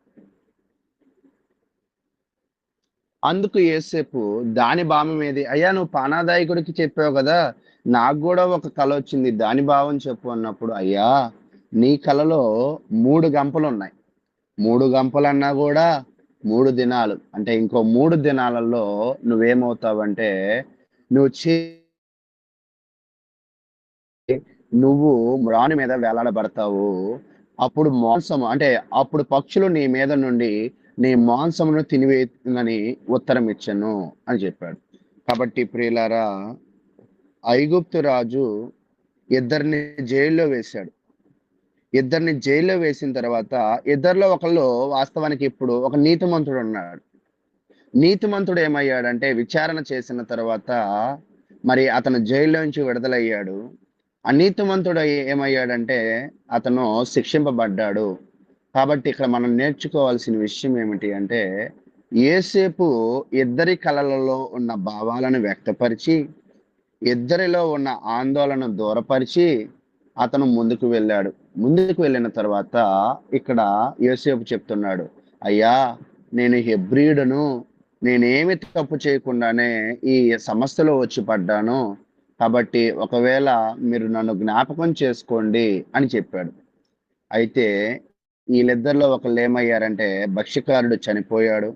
అందుకు యోసేపు దాని భావం ఏది? అయ్యా నువ్వు పానాదాయకుడికి చెప్పావు కదా, నాకు కూడా ఒక కళ వచ్చింది, దాని భావం చెప్పు అన్నప్పుడు, అయ్యా నీ కళలో 3 గంపలు ఉన్నాయి. 3 గంపలన్నా కూడా 3 దినాలు, అంటే ఇంకో 3 దినాలలో నువ్వేమవుతావంటే నువ్వు రాణి మీద వేలాడబడతావు. అప్పుడు మాంసము, అంటే అప్పుడు పక్షులు నీ మీద నుండి నీ మాంసమును తినివేయని ఉత్తరం ఇచ్చాను అని చెప్పాడు. కాబట్టి ప్రియులారా, ఐగుప్తు రాజు ఇద్దరిని జైల్లో వేశాడు. ఇద్దరిని జైల్లో వేసిన తర్వాత ఇద్దరిలో ఒకళ్ళు వాస్తవానికి ఇప్పుడు ఒక నీతిమంతుడు ఉన్నాడు. నీతిమంతుడు ఏమయ్యాడంటే విచారణ చేసిన తర్వాత మరి అతను జైల్లో నుంచి విడుదలయ్యాడు. అనీతిమంతుడు ఏమయ్యాడంటే అతను శిక్షింపబడ్డాడు. కాబట్టి ఇక్కడ మనం నేర్చుకోవాల్సిన విషయం ఏమిటి అంటే, యోసేపు ఇద్దరి కళలలో ఉన్న భావాలను వ్యక్తపరిచి ఇద్దరిలో ఉన్న ఆందోళన దూరపరిచి అతను ముందుకు వెళ్ళాడు. ముందుకు వెళ్ళిన తర్వాత ఇక్కడ యోసేపు చెప్తున్నాడు, అయ్యా నేను హెబ్రీయుడును, నేనేమి తప్పు చేయకుండానే ఈ సమస్యలో వచ్చి పడ్డాను. కాబట్టి ఒకవేళ మీరు నన్ను జ్ఞాపకం చేసుకోండి అని చెప్పాడు. అయితే వీళ్ళిద్దరిలో ఒకళ్ళు ఏమయ్యారంటే, భక్ష్యకారుడు చనిపోయాడు.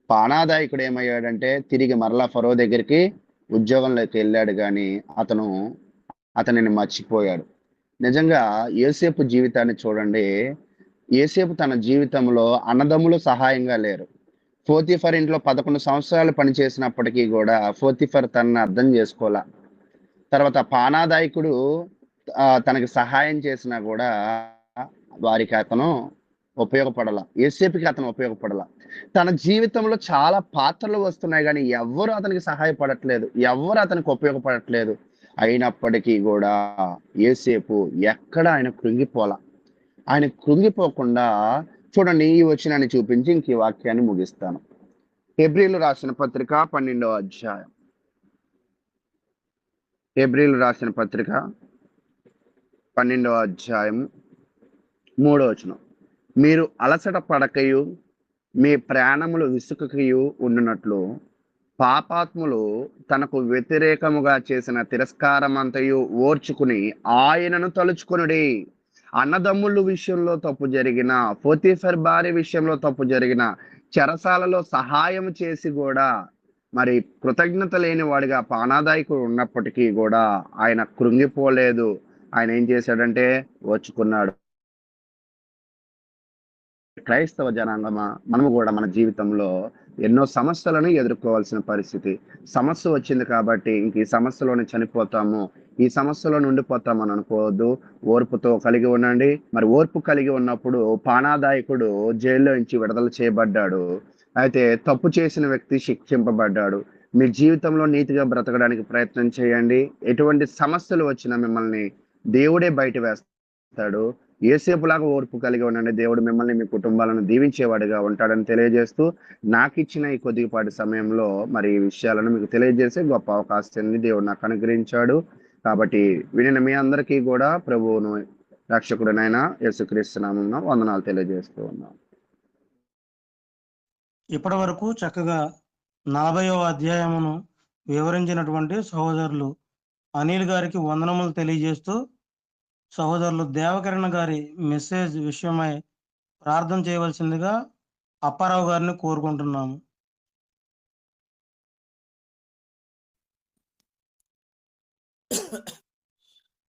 పానాదాయకుడు ఏమయ్యాడంటే తిరిగి మరలా ఫరో దగ్గరికి ఉద్యోగంలోకి వెళ్ళాడు. కానీ అతనిని మర్చిపోయాడు. నిజంగా యోసేపు జీవితాన్ని చూడండి. యోసేపు తన జీవితంలో అన్నదమ్ములు సహాయంగా లేరు. పోతీఫర్ ఇంట్లో 11 సంవత్సరాలు పనిచేసినప్పటికీ కూడా పోతీఫర్ తనని అర్థం చేసుకోలే. తర్వాత పానాదాయకుడు తనకి సహాయం చేసినా కూడా వారికి అతను ఉపయోగపడాల. యోసేపుకి అతను ఉపయోగపడాల. తన జీవితంలో చాలా పాత్రలు వస్తున్నాయి కానీ ఎవ్వరు అతనికి సహాయపడట్లేదు, ఎవ్వరు అతనికి ఉపయోగపడట్లేదు. అయినప్పటికీ కూడా యోసేపు ఎక్కడ ఆయన కృంగిపోల. ఆయన కృంగిపోకుండా చూడండి, ఈ వచనాన్ని చూపించి ఇంక ఈ వాక్యాన్ని ముగిస్తాను. హెబ్రీలు రాసిన పత్రిక 12వ అధ్యాయం. హెబ్రీలు రాసిన పత్రిక 12వ అధ్యాయం 3వ వచనం. మీరు అలసట పడకయు మీ ప్రాణములు విసుకకయు ఉండునట్లు పాపాత్ములు తనకు వ్యతిరేకముగా చేసిన తిరస్కారమంతయు ఓర్చుకుని ఆయనను తలుచుకొనుడి. అన్నదమ్ముల విషయంలో తప్పు జరిగిన, పోతీఫర్ భార్య విషయంలో తప్పు జరిగిన, చెరసాలలో సహాయం చేసి కూడా మరి కృతజ్ఞత లేని వాడిగా పానాదాయకుడు ఉన్నప్పటికీ కూడా ఆయన కృంగిపోలేదు. ఆయన ఏం చేశాడంటే ఓర్చుకున్నాడు. క్రైస్తవ జనాంగమా, మనము కూడా మన జీవితంలో ఎన్నో సమస్యలను ఎదుర్కోవాల్సిన పరిస్థితి. సమస్య వచ్చింది కాబట్టి ఇంక ఈ సమస్యలోనే చనిపోతాము, ఈ సమస్యలో ఉండిపోతామని అనుకోవద్దు. ఓర్పుతో కలిగి ఉండండి. మరి ఓర్పు కలిగి ఉన్నప్పుడు పానాదాయకుడు జైల్లో నుంచి విడుదల చేయబడ్డాడు. అయితే తప్పు చేసిన వ్యక్తి శిక్షింపబడ్డాడు. మీ జీవితంలో నీతిగా బ్రతకడానికి ప్రయత్నం చేయండి. ఎటువంటి సమస్యలు వచ్చినా మిమ్మల్ని దేవుడే బయట వేస్తాడు. యోసేపులాగా ఓర్పు కలిగి ఉండండి. దేవుడు మిమ్మల్ని, మీ కుటుంబాలను దీవించేవాడిగా ఉంటాడని తెలియజేస్తూ, నాకు ఇచ్చిన ఈ కొద్దిపాటి సమయంలో మరి ఈ విషయాలను మీకు తెలియజేసే గొప్ప అవకాశాన్ని దేవుడు నాకు అనుగ్రహించాడు. కాబట్టి వినిన మీ అందరికీ కూడా ప్రభువును రక్షకుడినైన యేసుక్రీస్తు నామమున వందనాలు తెలియజేస్తూ ఉన్నాం. ఇప్పటి వరకు చక్కగా 40వ అధ్యాయమును వివరించినటువంటి సహోదరులు అనిల్ గారికి వందనములు తెలియజేస్తూ, సహోదరులు దేవకరణ గారి మెసేజ్ విషయమై ప్రార్థన చేయవలసిందిగా అప్పారావు గారిని కోరుకుంటున్నాము.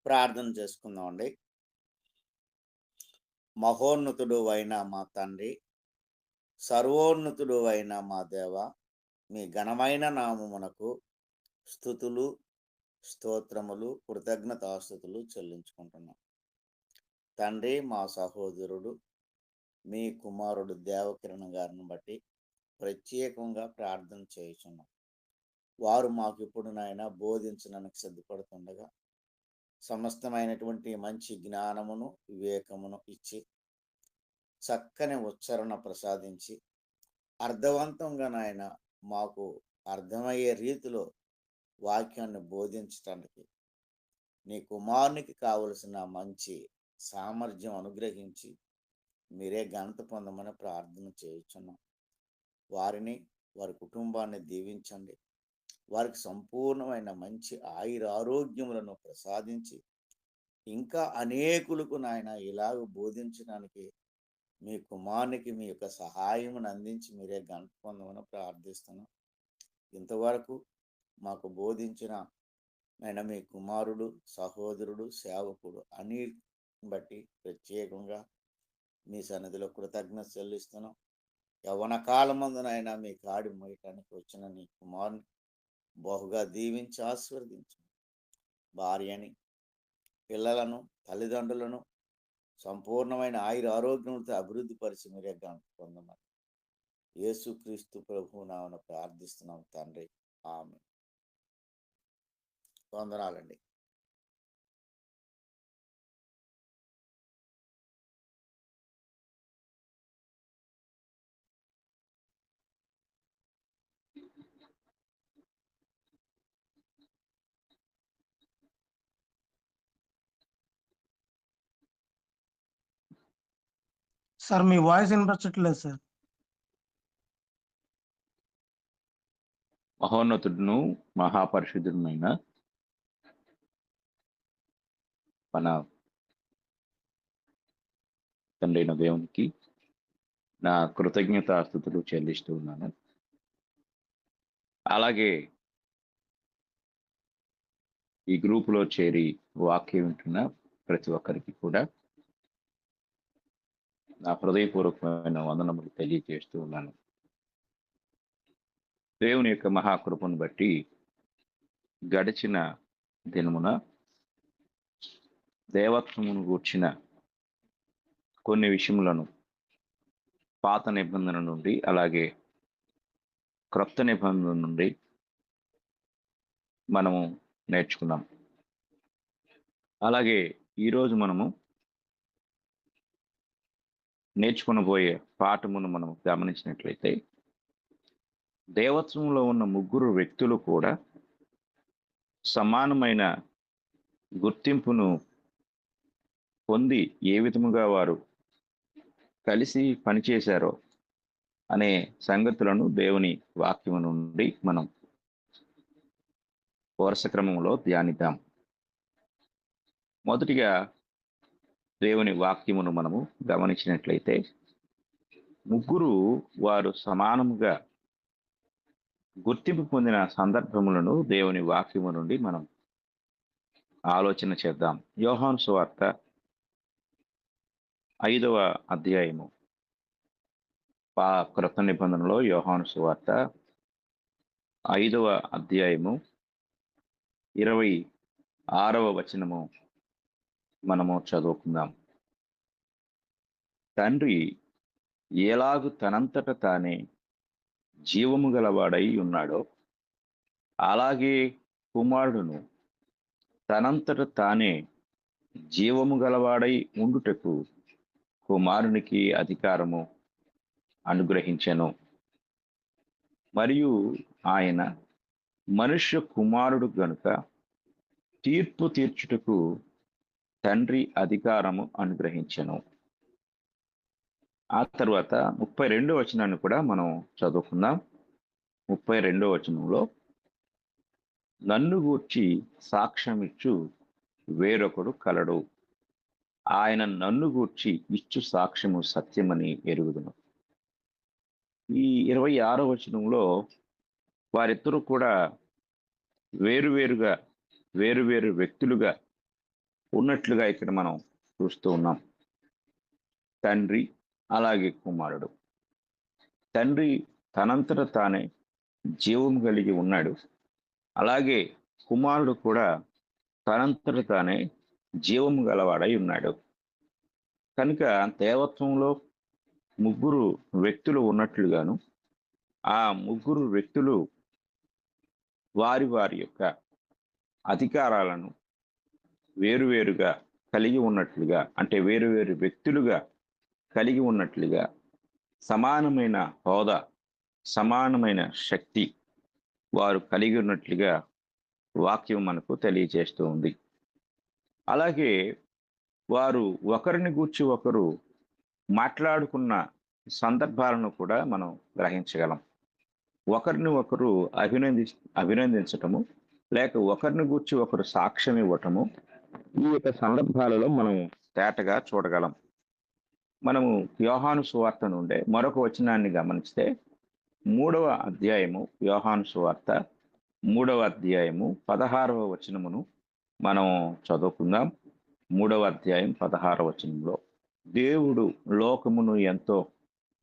ప్రార్థన చేసుకుందామండి. మహోన్నతుడు అయిన మా తండ్రి, సర్వోన్నతుడు అయిన మా దేవ, మీ ఘనమైన నామమునకు స్తుతులు, స్తోత్రములు, కృతజ్ఞతాస్తుతులు చెల్లించుకుంటున్నాం. తండ్రి, మా సహోదరుడు మీ కుమారుడు దేవకిరణ్ గారిని బట్టి ప్రత్యేకంగా ప్రార్థన చేయుచున్నాం. వారు మాకు ఇప్పుడు నాయన బోధించడానికి సిద్ధపడుతుండగా సమస్తమైనటువంటి మంచి జ్ఞానమును, వివేకమును ఇచ్చి చక్కని ఉచ్చారణ ప్రసాదించి అర్థవంతంగా నాయన మాకు అర్థమయ్యే రీతిలో వాక్యాన్ని బోధించటానికి నీ కుమారునికి కావలసిన మంచి సామర్థ్యం అనుగ్రహించి మీరే ఘనత పొందమని ప్రార్థన చేయుచున్నాం. వారిని, వారి కుటుంబాన్ని దీవించండి. వారికి సంపూర్ణమైన మంచి ఆయురారోగ్యములను ప్రసాదించి ఇంకా అనేకులకు నాయన ఇలాగ బోధించడానికి మీ కుమారునికి మీ యొక్క సహాయమును అందించి మీరే ఘనత పొందమని ప్రార్థిస్తున్నాం. ఇంతవరకు మాకు బోధించిన నాయన మీ కుమారుడు, సహోదరుడు, సేవకుడు అనిల్ బట్టి ప్రత్యేకంగా మీ సన్నిధిలో కృతజ్ఞత చెల్లిస్తున్నాం. యవ్వన కాలమందునైనా మీ కాడి మోయటానికి వచ్చిన నీ కుమారుని బహుగా దీవించి ఆశీర్వదించు. భార్యని, పిల్లలను, తల్లిదండ్రులను సంపూర్ణమైన ఆరోగ్యంతో అభివృద్ధి పరిచి మీరే ఘనత పొందమని యేసుక్రీస్తు ప్రభువు నామమున ప్రార్థిస్తున్నాం తండ్రి. ఆమేన్. వందనాలండి. సార్, మీ వాయిస్ వినిపించట్లేదు సార్. మహోన్నతుడును మహాపరిశుద్ధుడైన మన తండ్రైన దేవునికి నా కృతజ్ఞతాస్తుతులు చెల్లిస్తూ ఉన్నాను. అలాగే ఈ గ్రూపులో చేరి వాక్యం వింటున్న ప్రతి ఒక్కరికి కూడా నా హృదయపూర్వకమైన వందనములు తెలియజేస్తూ ఉన్నాను. దేవుని యొక్క మహాకృపను బట్టి గడిచిన దినమున దేవత్వమును గూర్చిన కొన్ని విషయములను పాత నిబంధన నుండి అలాగే క్రొత్త నిబంధన నుండి మనము నేర్చుకున్నాం. అలాగే ఈరోజు మనము నేర్చుకునబోయే పాఠమును మనం గమనించినట్లయితే, దేవత్వంలో ఉన్న ముగ్గురు వ్యక్తులు కూడా సమానమైన గుర్తింపును పొంది ఏ విధముగా వారు కలిసి పనిచేశారో అనే సంగతులను దేవుని వాక్యము నుండి మనం వరుస క్రమంలో ధ్యానిద్దాం. మొదటిగా దేవుని వాక్యమును మనము గమనించినట్లయితే, ముగ్గురు వారు సమానముగా గుర్తింపు పొందిన సందర్భములను దేవుని వాక్యము నుండి మనం ఆలోచన చేద్దాం. యోహాను సువార్త 5వ అధ్యాయము, క్రొత్త నిబంధనలో యోహాను సువార్త 5వ అధ్యాయము 26వ వచనము మనము చదువుకుందాం. తండ్రి ఎలాగు తనంతట తానే జీవము గలవాడై ఉన్నాడో, అలాగే కుమారుడును తనంతట తానే జీవము గలవాడై ఉండుటకు కుమారునికి అధికారము అనుగ్రహించెను. మరియు ఆయన మనుష్య కుమారుడు గనుక తీర్పు తీర్చుటకు తండ్రి అధికారము అనుగ్రహించెను. ఆ తర్వాత 32వ వచనాన్ని కూడా మనం చదువుకుందాం. 32వ వచనంలో, నన్ను గూర్చి సాక్ష్యమిచ్చు వేరొకడు కలడు, ఆయన నన్ను గూర్చి ఇచ్చు సాక్ష్యము సత్యమని ఎరుగుదును. ఈ 26వ వచనంలో వారిద్దరూ కూడా వేరు వ్యక్తులుగా ఉన్నట్లుగా ఇక్కడ మనం చూస్తూ ఉన్నాం. తండ్రి అలాగే కుమారుడు. తండ్రి తనంతట తానే జీవం కలిగి ఉన్నాడు, అలాగే కుమారుడు కూడా తనంతట తానే జీవము గలవాడై ఉన్నాడు. కనుక దేవత్వంలో ముగ్గురు వ్యక్తులు ఉన్నట్లుగాను, ఆ ముగ్గురు వ్యక్తులు వారి యొక్క అధికారాలను వేరువేరుగా కలిగి ఉన్నట్లుగా, అంటే వేరువేరు వ్యక్తులుగా కలిగి ఉన్నట్లుగా, సమానమైన హోదా, సమానమైన శక్తి వారు కలిగి ఉన్నట్లుగా వాక్యం మనకు తెలియజేస్తూ ఉంది. అలాగే వారు ఒకరిని గూర్చి ఒకరు మాట్లాడుకున్న సందర్భాలను కూడా మనం గ్రహించగలం. ఒకరిని ఒకరు అభినందించటము, లేక ఒకరిని గూర్చి ఒకరు సాక్ష్యం ఇవ్వటము, ఈ యొక్క సందర్భాలలో మనం తేటగా చూడగలం. మనము యోహాను సువార్త నుండే మరొక వచనాన్ని గమనిస్తే, 3వ అధ్యాయము యోహాను సువార్త 3వ అధ్యాయము 16వ వచనమును మనం చదువుకుందాం. 3వ అధ్యాయం 16వ వచనంలో, దేవుడు లోకమును ఎంతో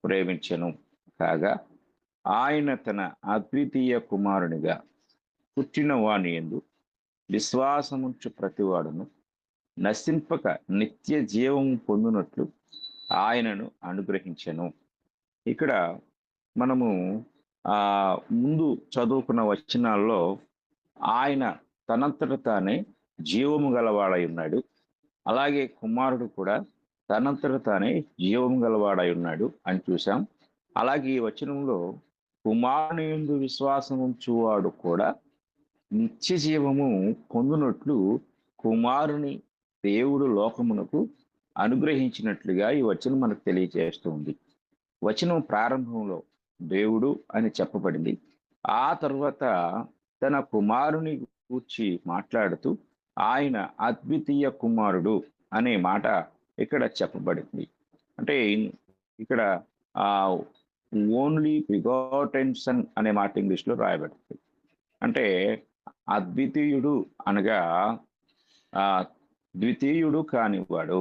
ప్రేమించెను కాగా ఆయన తన అద్వితీయ కుమారునిగా పుట్టిన వాని యందు విశ్వాసముంచు ప్రతివాడును నశింపక నిత్య జీవము పొందునట్లు ఆయనను అనుగ్రహించెను. ఇక్కడ మనము ముందు చదువుకున్న వచనాల్లో ఆయన తనంతట తానే జీవము గలవాడై ఉన్నాడు, అలాగే కుమారుడు కూడా తనంతట తానే జీవము గలవాడై ఉన్నాడు అని చూసాం. అలాగే ఈ వచనంలో కుమారుని యందు విశ్వాసం ఉంచువాడు కూడా నిత్య జీవము పొందునట్లు కుమారుని దేవుడు లోకమునకు అనుగ్రహించినట్లుగా ఈ వచనం మనకు తెలియజేస్తుంది. వచనం ప్రారంభంలో దేవుడు అని చెప్పబడింది. ఆ తర్వాత తన కుమారుని గూర్చి మాట్లాడుతూ ఆయన అద్వితీయ కుమారుడు అనే మాట ఇక్కడ చెప్పబడింది. అంటే ఇక్కడ ఓన్లీ బిగాటెన్ సన్ అనే మాట ఇంగ్లీష్లో రాయబడింది. అంటే అద్వితీయుడు అనగా ద్వితీయుడు కానివాడు.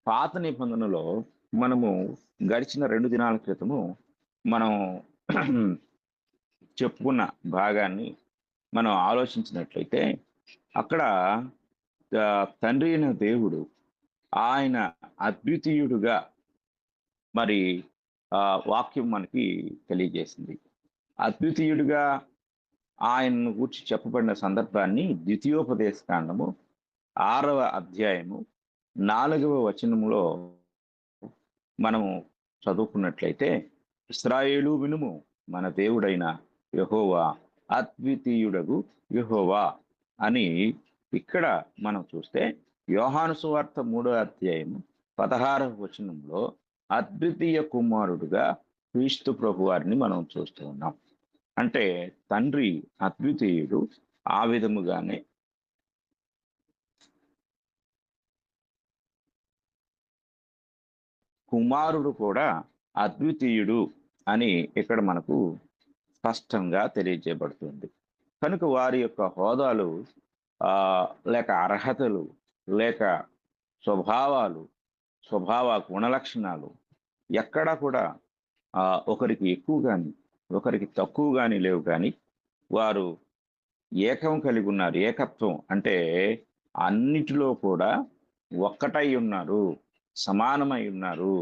పాత నిబంధనలో మనము గడిచిన 2 దినాల క్రితము మనం చెప్పుకున్న భాగాన్ని మనం ఆలోచించినట్లయితే, అక్కడ తండ్రి అయిన దేవుడు ఆయన అద్వితీయుడుగా మరి వాక్యం మనకి తెలియజేసింది. అద్వితీయుడిగా ఆయనను గురించి చెప్పబడిన సందర్భాన్ని ద్వితీయోపదేశ కాండము 6వ అధ్యాయము 4వ వచనంలో మనము చదువుకున్నట్లయితే, ఇశ్రాయేలు వినుము, మన దేవుడైన యెహోవా అద్వితీయుడగు యెహోవా అని ఇక్కడ మనం చూస్తే, యోహాను సువార్త 3వ అధ్యాయము 16వ వచనంలో అద్వితీయ కుమారుడుగా క్రీస్తు ప్రభు వారిని మనం చూస్తూ ఉన్నాం. అంటే తండ్రి అద్వితీయుడు, ఆ విధముగానే కుమారుడు కూడా అద్వితీయుడు అని ఇక్కడ మనకు స్పష్టంగా తెలియజేయబడుతుంది. కనుక వారి యొక్క హోదాలు లేక అర్హతలు లేక స్వభావాలు, స్వభావ గుణలక్షణాలు ఎక్కడా కూడా ఒకరికి ఎక్కువ కానీ ఒకరికి తక్కువ కానీ లేవు, కానీ వారు ఏకం కలిగి ఉన్నారు. ఏకత్వం అంటే అన్నిటిలో కూడా ఒక్కటై ఉన్నారు, సమానమై ఉన్నారు,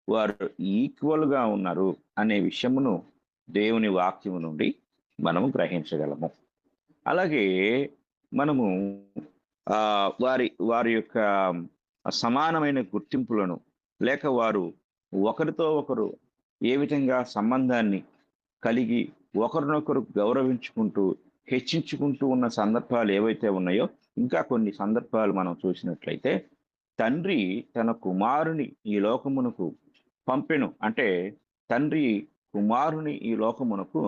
వారు ఈక్వల్గా ఉన్నారు అనే విషయమును దేవుని వాక్యము నుండి మనము గ్రహించగలము. అలాగే మనము వారి యొక్క సమానమైన గుర్తింపులను లేక వారు ఒకరితో ఒకరు ఏ విధంగా సంబంధాన్ని కలిగి ఒకరినొకరు గౌరవించుకుంటూ హెచ్చించుకుంటూ ఉన్న సందర్భాలు ఏవైతే ఉన్నాయో, ఇంకా కొన్ని సందర్భాలు మనం చూసినట్లయితే, తండ్రి తన కుమారుని ఈ లోకమునకు పంపెను అంటే తండ్రి కుమారుని ఈ లోకమునకు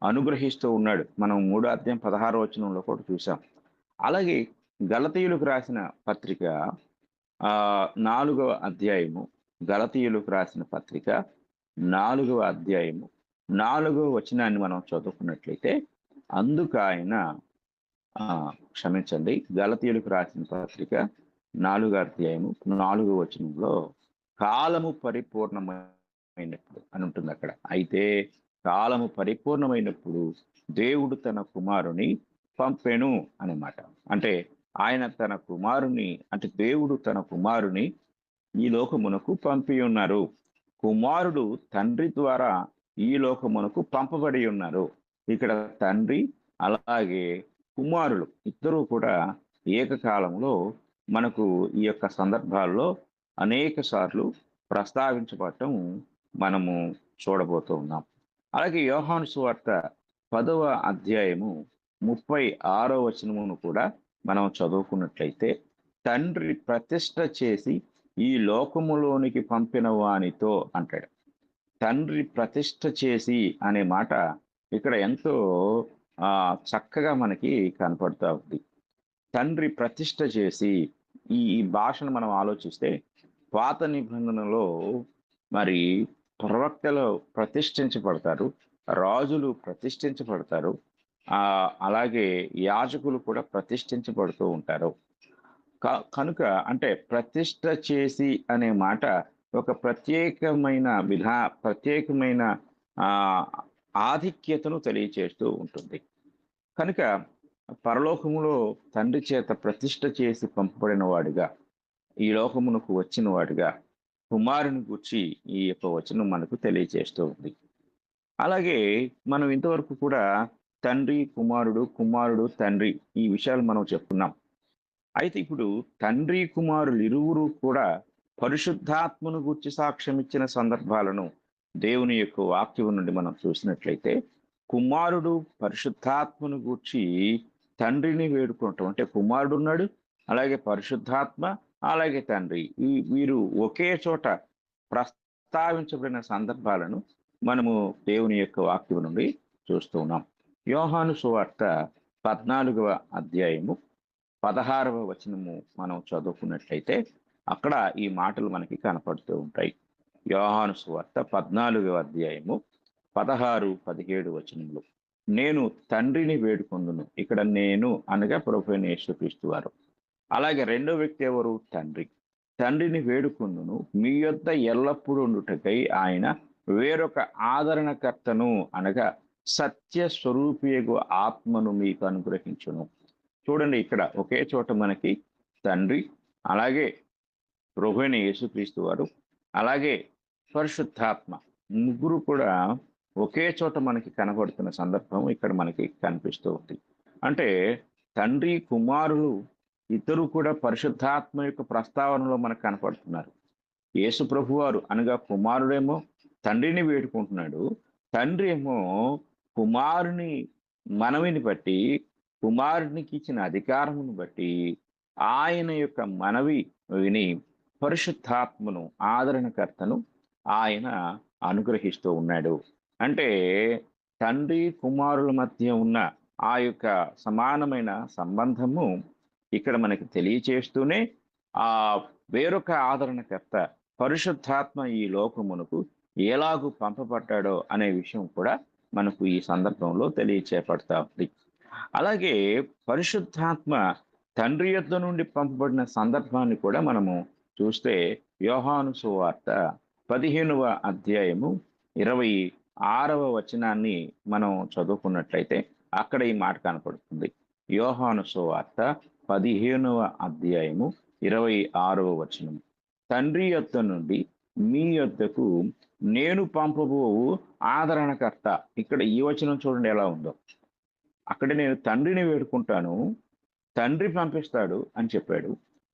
అనుగ్రహిస్తూ ఉన్నాడు. మనం 3వ అధ్యాయం 16వ వచనంలో కూడా చూసాం. అలాగే గలతీయులకు రాసిన పత్రిక 4వ అధ్యాయము, గలతీయులకు రాసిన పత్రిక 4వ అధ్యాయము 4వ వచనాన్ని మనం చదువుకున్నట్లయితే, అందుకు ఆయన క్షమించండి, గలతీయులకు రాసిన పత్రిక 4వ అధ్యాయము 4వ వచనంలో కాలము పరిపూర్ణమైనప్పుడు అని ఉంటుంది అక్కడ. అయితే కాలము పరిపూర్ణమైనప్పుడు దేవుడు తన కుమారుని పంపెను అన్నమాట. అంటే ఆయన తన కుమారుని, అంటే దేవుడు తన కుమారుని ఈ లోకమునకు పంపి ఉన్నారు. కుమారుడు తండ్రి ద్వారా ఈ లోకమునకు పంపబడి ఉన్నారు. ఇక్కడ తండ్రి అలాగే కుమారులు ఇద్దరూ కూడా ఏకకాలంలో మనకు ఈ యొక్క సందర్భాల్లో అనేక సార్లు ప్రస్తావించబడటం మనము చూడబోతూ ఉన్నాం. అలాగే యోహాను సువార్త 10వ అధ్యాయము 36వ వచనమును కూడా మనం చదువుకున్నట్లయితే, తండ్రి ప్రతిష్ఠ చేసి ఈ లోకములోనికి పంపిన వానితో అంటాడు. తండ్రి ప్రతిష్ఠ చేసి అనే మాట ఇక్కడ ఎంతో చక్కగా మనకి కనపడుతూ ఉంది. తండ్రి ప్రతిష్ఠ చేసి, ఈ భాషను మనం ఆలోచిస్తే, పాత నిబంధనలో మరి ప్రవక్తలు ప్రతిష్ఠించబడతారు, రాజులు ప్రతిష్ఠించబడతారు, అలాగే యాజకులు కూడా ప్రతిష్ఠించబడుతూ ఉంటారు. కనుక అంటే ప్రతిష్ఠ చేసి అనే మాట ఒక ప్రత్యేకమైన ఆధిక్యతను తెలియచేస్తూ ఉంటుంది. కనుక పరలోకములో తండ్రి చేత ప్రతిష్ఠ చేసి పంపబడిన వాడిగా, ఈ లోకమునకు వచ్చిన వాడిగా కుమారుని గురించి ఈ యొక్క వచనం మనకు తెలియచేస్తూ ఉంది. అలాగే మనం ఇంతవరకు కూడా తండ్రి కుమారుడు, కుమారుడు తండ్రి, ఈ విషయాలు మనం చెప్పుకున్నాం. అయితే ఇప్పుడు తండ్రి కుమారులు ఇరువురు కూడా పరిశుద్ధాత్మను గురించి సాక్ష్యం ఇచ్చిన సందర్భాలను దేవుని యొక్క వాక్యం నుండి మనం చూసినట్లయితే, కుమారుడు పరిశుద్ధాత్మను గూర్చి తండ్రిని వేడుకోవటం, అంటే కుమారుడు ఉన్నాడు, అలాగే పరిశుద్ధాత్మ, అలాగే తండ్రి, వీరు ఒకే చోట ప్రస్తావించబడిన సందర్భాలను మనము దేవుని యొక్క వాక్యం నుండి చూస్తూ ఉన్నాం. యోహాను సువార్త 14వ అధ్యాయము 16వ వచనము మనం చదువుకున్నట్లయితే అక్కడ ఈ మాటలు మనకి కనపడుతూ ఉంటాయి. యోహాను సువార్త 14వ అధ్యాయము 16-17 వచనములు. నేను తండ్రిని వేడుకొందును. ఇక్కడ నేను అనగా ప్రభువైన యేసుక్రీస్తు వారు. అలాగే రెండో వ్యక్తి ఎవరు? తండ్రి. తండ్రిని వేడుకొందును, మీ యొద్ద ఎల్లప్పుడూ ఉండుటకై ఆయన వేరొక ఆదరణకర్తను అనగా సత్య స్వరూపియగు ఆత్మను మీకు అనుగ్రహించును. చూడండి, ఇక్కడ ఒకే చోట మనకి తండ్రి, అలాగే ప్రభువైన యేసుక్రీస్తు వారు, అలాగే పరిశుద్ధాత్మ, ముగ్గురు కూడా ఒకే చోట మనకి కనబడుతున్న సందర్భం ఇక్కడ మనకి కనిపిస్తూ ఉంది. అంటే తండ్రి కుమారులు ఇద్దరు కూడా పరిశుద్ధాత్మ యొక్క ప్రస్తావనలో మనకు కనపడుతున్నారు. యేసు ప్రభువారు అనగా కుమారుడేమో తండ్రిని వేడుకుంటున్నాడు, తండ్రి ఏమో కుమారుని మనవిని బట్టి, కుమారునికి ఇచ్చిన అధికారమును బట్టి ఆయన యొక్క మనవి విని పరిశుద్ధాత్మను, ఆదరణకర్తను ఆయన అనుగ్రహిస్తూ ఉన్నాడు. అంటే తండ్రి కుమారుల మధ్య ఉన్న ఆ యొక్క సమానమైన సంబంధము ఇక్కడ మనకి తెలియచేస్తూనే ఆ వేరొక ఆదరణకర్త పరిశుద్ధాత్మ ఈ లోకమునకు ఎలాగూ పంపబడ్డాడో అనే విషయం కూడా మనకు ఈ సందర్భంలో తెలియచేపడతా ఉంది. అలాగే పరిశుద్ధాత్మ తండ్రి యొద్ద నుండి పంపబడిన సందర్భాన్ని కూడా మనము చూస్తే యోహాను సువార్త 15వ అధ్యాయము 26వ వచనాన్ని మనం చదువుకున్నట్లయితే అక్కడ ఈ మాట కనపడుతుంది. యోహాను సువార్త 15వ అధ్యాయము 26వ వచనం, తండ్రి యొద్ద నుండి మీ యొద్దకు నేను పంపబోవు ఆదరణకర్త. ఇక్కడ ఈ వచనం చూడండి ఎలా ఉందో. అక్కడ నేను తండ్రిని వేడుకుంటాను, తండ్రి పంపిస్తాడు అని చెప్పాడు.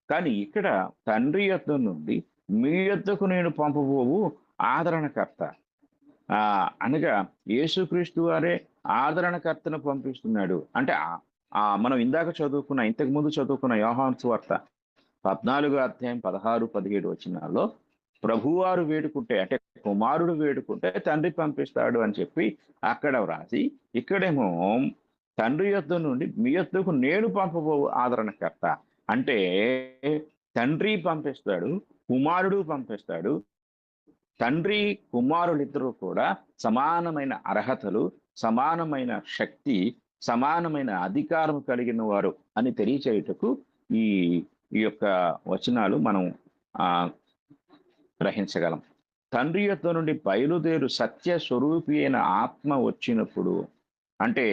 కానీ ఇక్కడ తండ్రి యొద్ద నుండి మీ యొద్దకు నేను పంపబోవు ఆదరణకర్త అనగా యేసుక్రీస్తు వారే ఆదరణకర్తను పంపిస్తున్నాడు. అంటే మనం ఇంతకు ముందు చదువుకున్న యోహాను సువార్త 14వ అధ్యాయం 16, 17 వచనాల్లో ప్రభువారు వేడుకుంటే, అంటే కుమారుడు వేడుకుంటే తండ్రి పంపిస్తాడు అని చెప్పి అక్కడ వ్రాసి, ఇక్కడేమో తండ్రి యొద్ద నుండి మీ యొద్దకు నేను పంపబోవు ఆదరణకర్త. అంటే తండ్రి పంపిస్తాడు, కుమారుడు పంపిస్తాడు. తండ్రి కుమారులిద్దరూ కూడా సమానమైన అర్హతలు, సమానమైన శక్తి, సమానమైన అధికారం కలిగిన వారు అని తెలియచేయుటకు ఈ యొక్క వచనాలు మనం గ్రహించగలం. తండ్రి యొద్ద నుండి బయలుదేరు సత్య స్వరూపి అయిన ఆత్మ వచ్చినప్పుడు, అంటే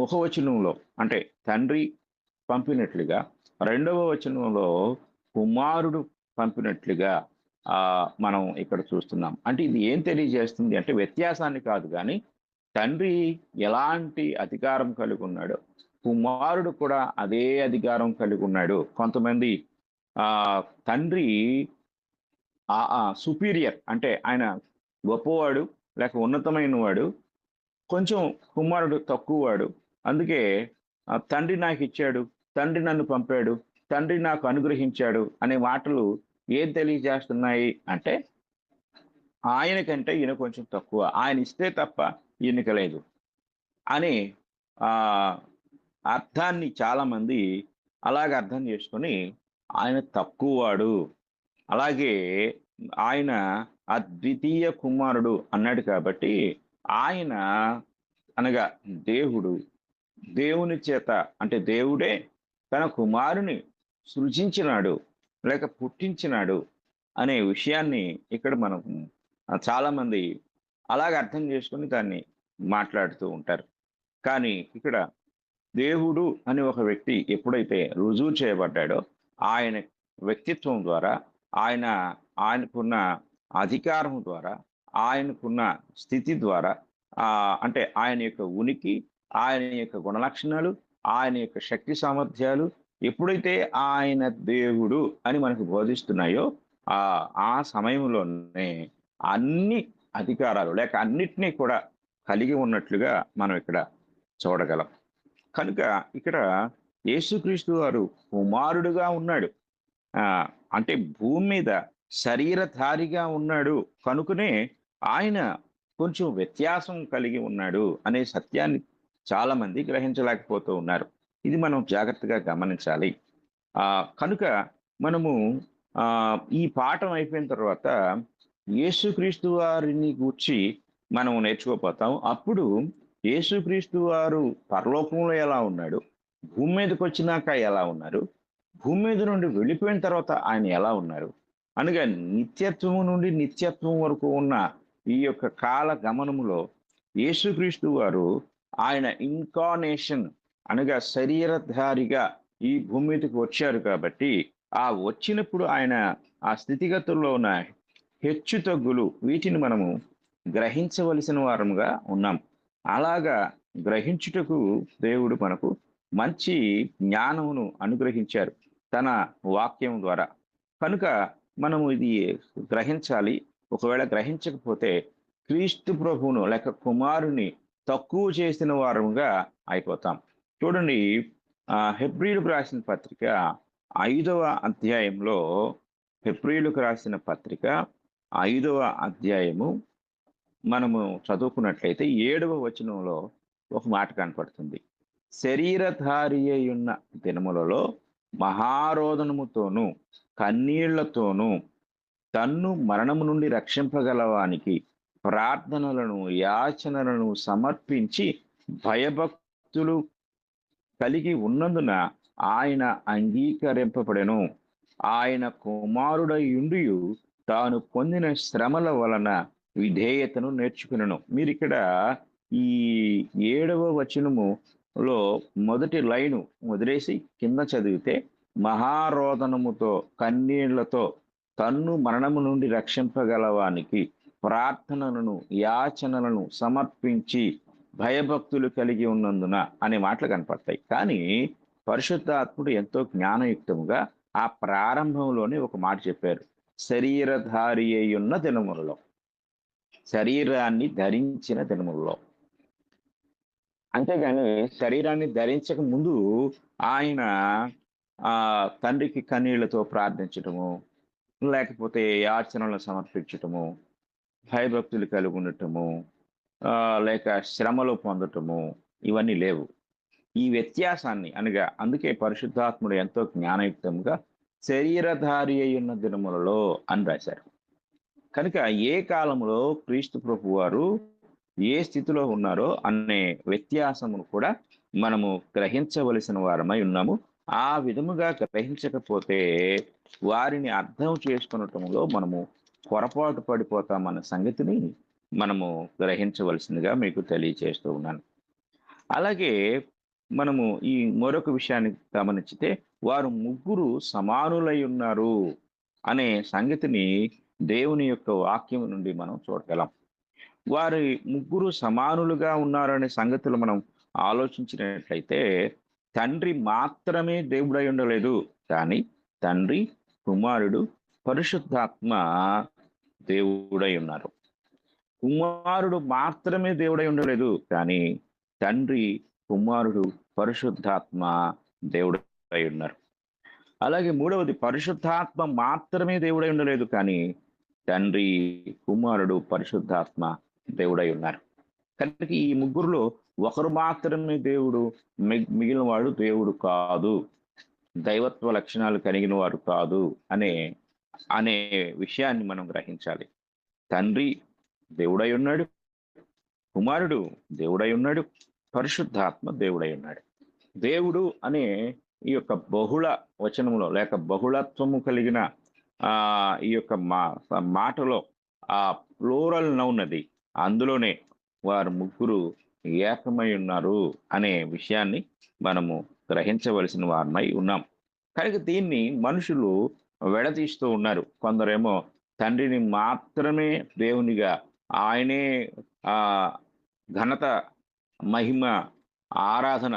ఒక వచనంలో అంటే తండ్రి పంపినట్లుగా, రెండవ వచనంలో కుమారుడు పంపినట్లుగా మనం ఇక్కడ చూస్తున్నాం. అంటే ఇది ఏం తెలియజేస్తుంది అంటే వ్యత్యాసాన్ని కాదు, కానీ తండ్రి ఎలాంటి అధికారం కలిగి ఉన్నాడో కుమారుడు కూడా అదే అధికారం కలిగి ఉన్నాడు. కొంతమంది తండ్రి సుపీరియర్, అంటే ఆయన గొప్పవాడు లేక ఉన్నతమైన వాడు, కొంచెం కుమారుడు తక్కువవాడు. అందుకే తండ్రి నాకు ఇచ్చాడు, తండ్రి నన్ను పంపాడు, తండ్రి నాకు అనుగ్రహించాడు అనే మాటలు ఏం తెలియజేస్తున్నాయి అంటే ఆయనకంటే ఈయన కొంచెం తక్కువ, ఆయన ఇస్తే తప్ప ఈయనక లేదు అనే అర్థాన్ని చాలామంది అలాగ అర్థం చేసుకొని ఆయన తక్కువవాడు, అలాగే ఆయన అద్వితీయ కుమారుడు అన్నాడు కాబట్టి ఆయన అనగా దేవుని చేత, అంటే దేవుడే తన కుమారుని సృజించినాడు లేక పుట్టించినాడు అనే విషయాన్ని ఇక్కడ మనం చాలామంది అలాగ అర్థం చేసుకొని దాన్ని మాట్లాడుతూ ఉంటారు. కానీ ఇక్కడ దేవుడు అనే ఒక వ్యక్తి ఎప్పుడైతే రుజువు చేయబడ్డాడో ఆయన వ్యక్తిత్వం ద్వారా, ఆయనకున్న అధికారం ద్వారా, ఆయనకున్న స్థితి ద్వారా, అంటే ఆయన యొక్క ఉనికి, ఆయన యొక్క గుణలక్షణాలు, ఆయన యొక్క శక్తి సామర్థ్యాలు ఎప్పుడైతే ఆయన దేవుడు అని మనకు బోధిస్తున్నాయో ఆ సమయంలోనే అన్ని అధికారాలు లేక అన్నిటినీ కూడా కలిగి ఉన్నట్లుగా మనం ఇక్కడ చూడగలం. కనుక ఇక్కడ యేసుక్రీస్తు వారు కుమారుడుగా ఉన్నాడు, అంటే భూమి మీద శరీరధారిగా ఉన్నాడు కనుకనే ఆయన కొంచెం వ్యత్యాసం కలిగి ఉన్నాడు అనే సత్యాన్ని చాలా మంది గ్రహించలేకపోతూ ఉన్నారు. ఇది మనం జాగ్రత్తగా గమనించాలి. కనుక మనము ఈ పాఠం అయిపోయిన తర్వాత యేసుక్రీస్తు వారిని గూర్చి మనం నేర్చుకోపోతాం. అప్పుడు యేసుక్రీస్తు వారు పరలోకంలో ఎలా ఉన్నాడు, భూమి మీదకి వచ్చినాక ఎలా ఉన్నారు, భూమి మీద నుండి వెళ్ళిపోయిన తర్వాత ఆయన ఎలా ఉన్నారు అనగా నిత్యత్వము నుండి నిత్యత్వం వరకు ఉన్న ఈ యొక్క కాల గమనములో యేసుక్రీస్తు వారు ఆయన ఇన్కార్నేషన్ అనగా శరీరధారిగా ఈ భూమి మీదకి వచ్చారు కాబట్టి ఆ వచ్చినప్పుడు ఆయన ఆ స్థితిగతుల్లో ఉన్న హెచ్చు తగ్గులు వీటిని మనము గ్రహించవలసిన వారముగా ఉన్నాం. అలాగా గ్రహించుటకు దేవుడు మనకు మంచి జ్ఞానమును అనుగ్రహించారు తన వాక్యం ద్వారా. కనుక మనము ఇది గ్రహించాలి. ఒకవేళ గ్రహించకపోతే క్రీస్తు ప్రభువును లేక కుమారుని తక్కువ చేసిన వారముగా అయిపోతాం. చూడండి, హెబ్రీయులకు రాసిన పత్రిక 5వ అధ్యాయంలో, హెబ్రీయులకు రాసిన పత్రిక 5వ అధ్యాయము మనము చదువుకున్నట్లయితే 7వ వచనంలో ఒక మాట కనపడుతుంది. శరీరధారి అయ్యున్న దినములలో మహారోదనముతోనూ కన్నీళ్లతోనూ తన్ను మరణము నుండి రక్షింపగలవానికి ప్రార్థనలను యాచనలను సమర్పించి భయభక్తులు కలిగి ఉన్నందున ఆయన అంగీకరింపబడెను. ఆయన కుమారుడయుండి తాను పొందిన శ్రమల వలన విధేయతను నేర్చుకునను. మీరు ఇక్కడ ఈ 7వ వచనములో మొదటి లైను వదిలేసి కింద చదివితే, మహారోదనముతో కన్నీళ్లతో తన్ను మరణము నుండి రక్షింపగలవానికి ప్రార్థనలను యాచనలను సమర్పించి భయభక్తులు కలిగి ఉన్నందున అనే మాటలు కనపడతాయి. కానీ పరిశుద్ధాత్ముడు ఎంతో జ్ఞానయుక్తంగా ఆ ప్రారంభంలోనే ఒక మాట చెప్పారు, శరీరధారి అయ్యున్న దినములలో, శరీరాన్ని ధరించిన దినములలో. అంతేగాని శరీరాన్ని ధరించక ముందు ఆయన తండ్రికి కన్నీళ్లతో ప్రార్థించటము, లేకపోతే యాచనలను సమర్పించటము, భయభక్తులు కలిగి ఉండటము, లేక శ్రమలు పొందటము, ఇవన్నీ లేవు. ఈ వ్యత్యాసాన్ని అనగా అందుకే పరిశుద్ధాత్ముడు ఎంతో జ్ఞానయుక్తంగా శరీరధారి అయ్యున్న దినములలో అని రాశారు. కనుక ఏ కాలంలో క్రీస్తు ప్రభు వారు ఏ స్థితిలో ఉన్నారో అనే వ్యత్యాసమును కూడా మనము గ్రహించవలసిన వారమై ఉన్నాము. ఆ విధముగా గ్రహించకపోతే వారిని అర్థం చేసుకునటంలో మనము పొరపాటు పడిపోతామన్న సంగతిని మనము గ్రహించవలసిందిగా మీకు తెలియచేస్తూ ఉన్నాను. అలాగే మనము ఈ మరొక విషయాన్ని గమనించితే, వారు ముగ్గురు సమానులై ఉన్నారు అనే సంగతిని దేవుని యొక్క వాక్యం నుండి మనం చూడగలం. వారి ముగ్గురు సమానులుగా ఉన్నారనే సంగతులు మనం ఆలోచించినట్లయితే, తండ్రి మాత్రమే దేవుడై ఉండలేదు, కానీ తండ్రి, కుమారుడు, పరిశుద్ధాత్మ దేవుడై ఉన్నారు. కుమారుడు మాత్రమే దేవుడై ఉండలేదు, కానీ తండ్రి, కుమారుడు, పరిశుద్ధాత్మ దేవుడై ఉన్నారు. అలాగే మూడవది, పరిశుద్ధాత్మ మాత్రమే దేవుడై ఉండలేదు, కానీ తండ్రి, కుమారుడు, పరిశుద్ధాత్మ దేవుడై ఉన్నారు. కనుక ఈ ముగ్గురులో ఒకరు మాత్రమే దేవుడు, మిగిలిన వాడు దేవుడు కాదు, దైవత్వ లక్షణాలు కలిగిన వారు కాదు అనే విషయాన్ని మనం గ్రహించాలి. తండ్రి దేవుడై ఉన్నాడు, కుమారుడు దేవుడై ఉన్నాడు, పరిశుద్ధాత్మ దేవుడై ఉన్నాడు. దేవుడు అనే ఈ యొక్క బహుళ వచనంలో లేక బహుళత్వము కలిగిన ఈ యొక్క మాటలో ఆ ప్లూరల్ నౌన్నది, అందులోనే వారు ముగ్గురు ఏకమై ఉన్నారు అనే విషయాన్ని మనము గ్రహించవలసిన వారమై ఉన్నాం. కనుక దీన్ని మనుషులు విడదీస్తూ ఉన్నారు. కొందరేమో తండ్రిని మాత్రమే దేవునిగా, ఆయనే ఘనత, మహిమ, ఆరాధన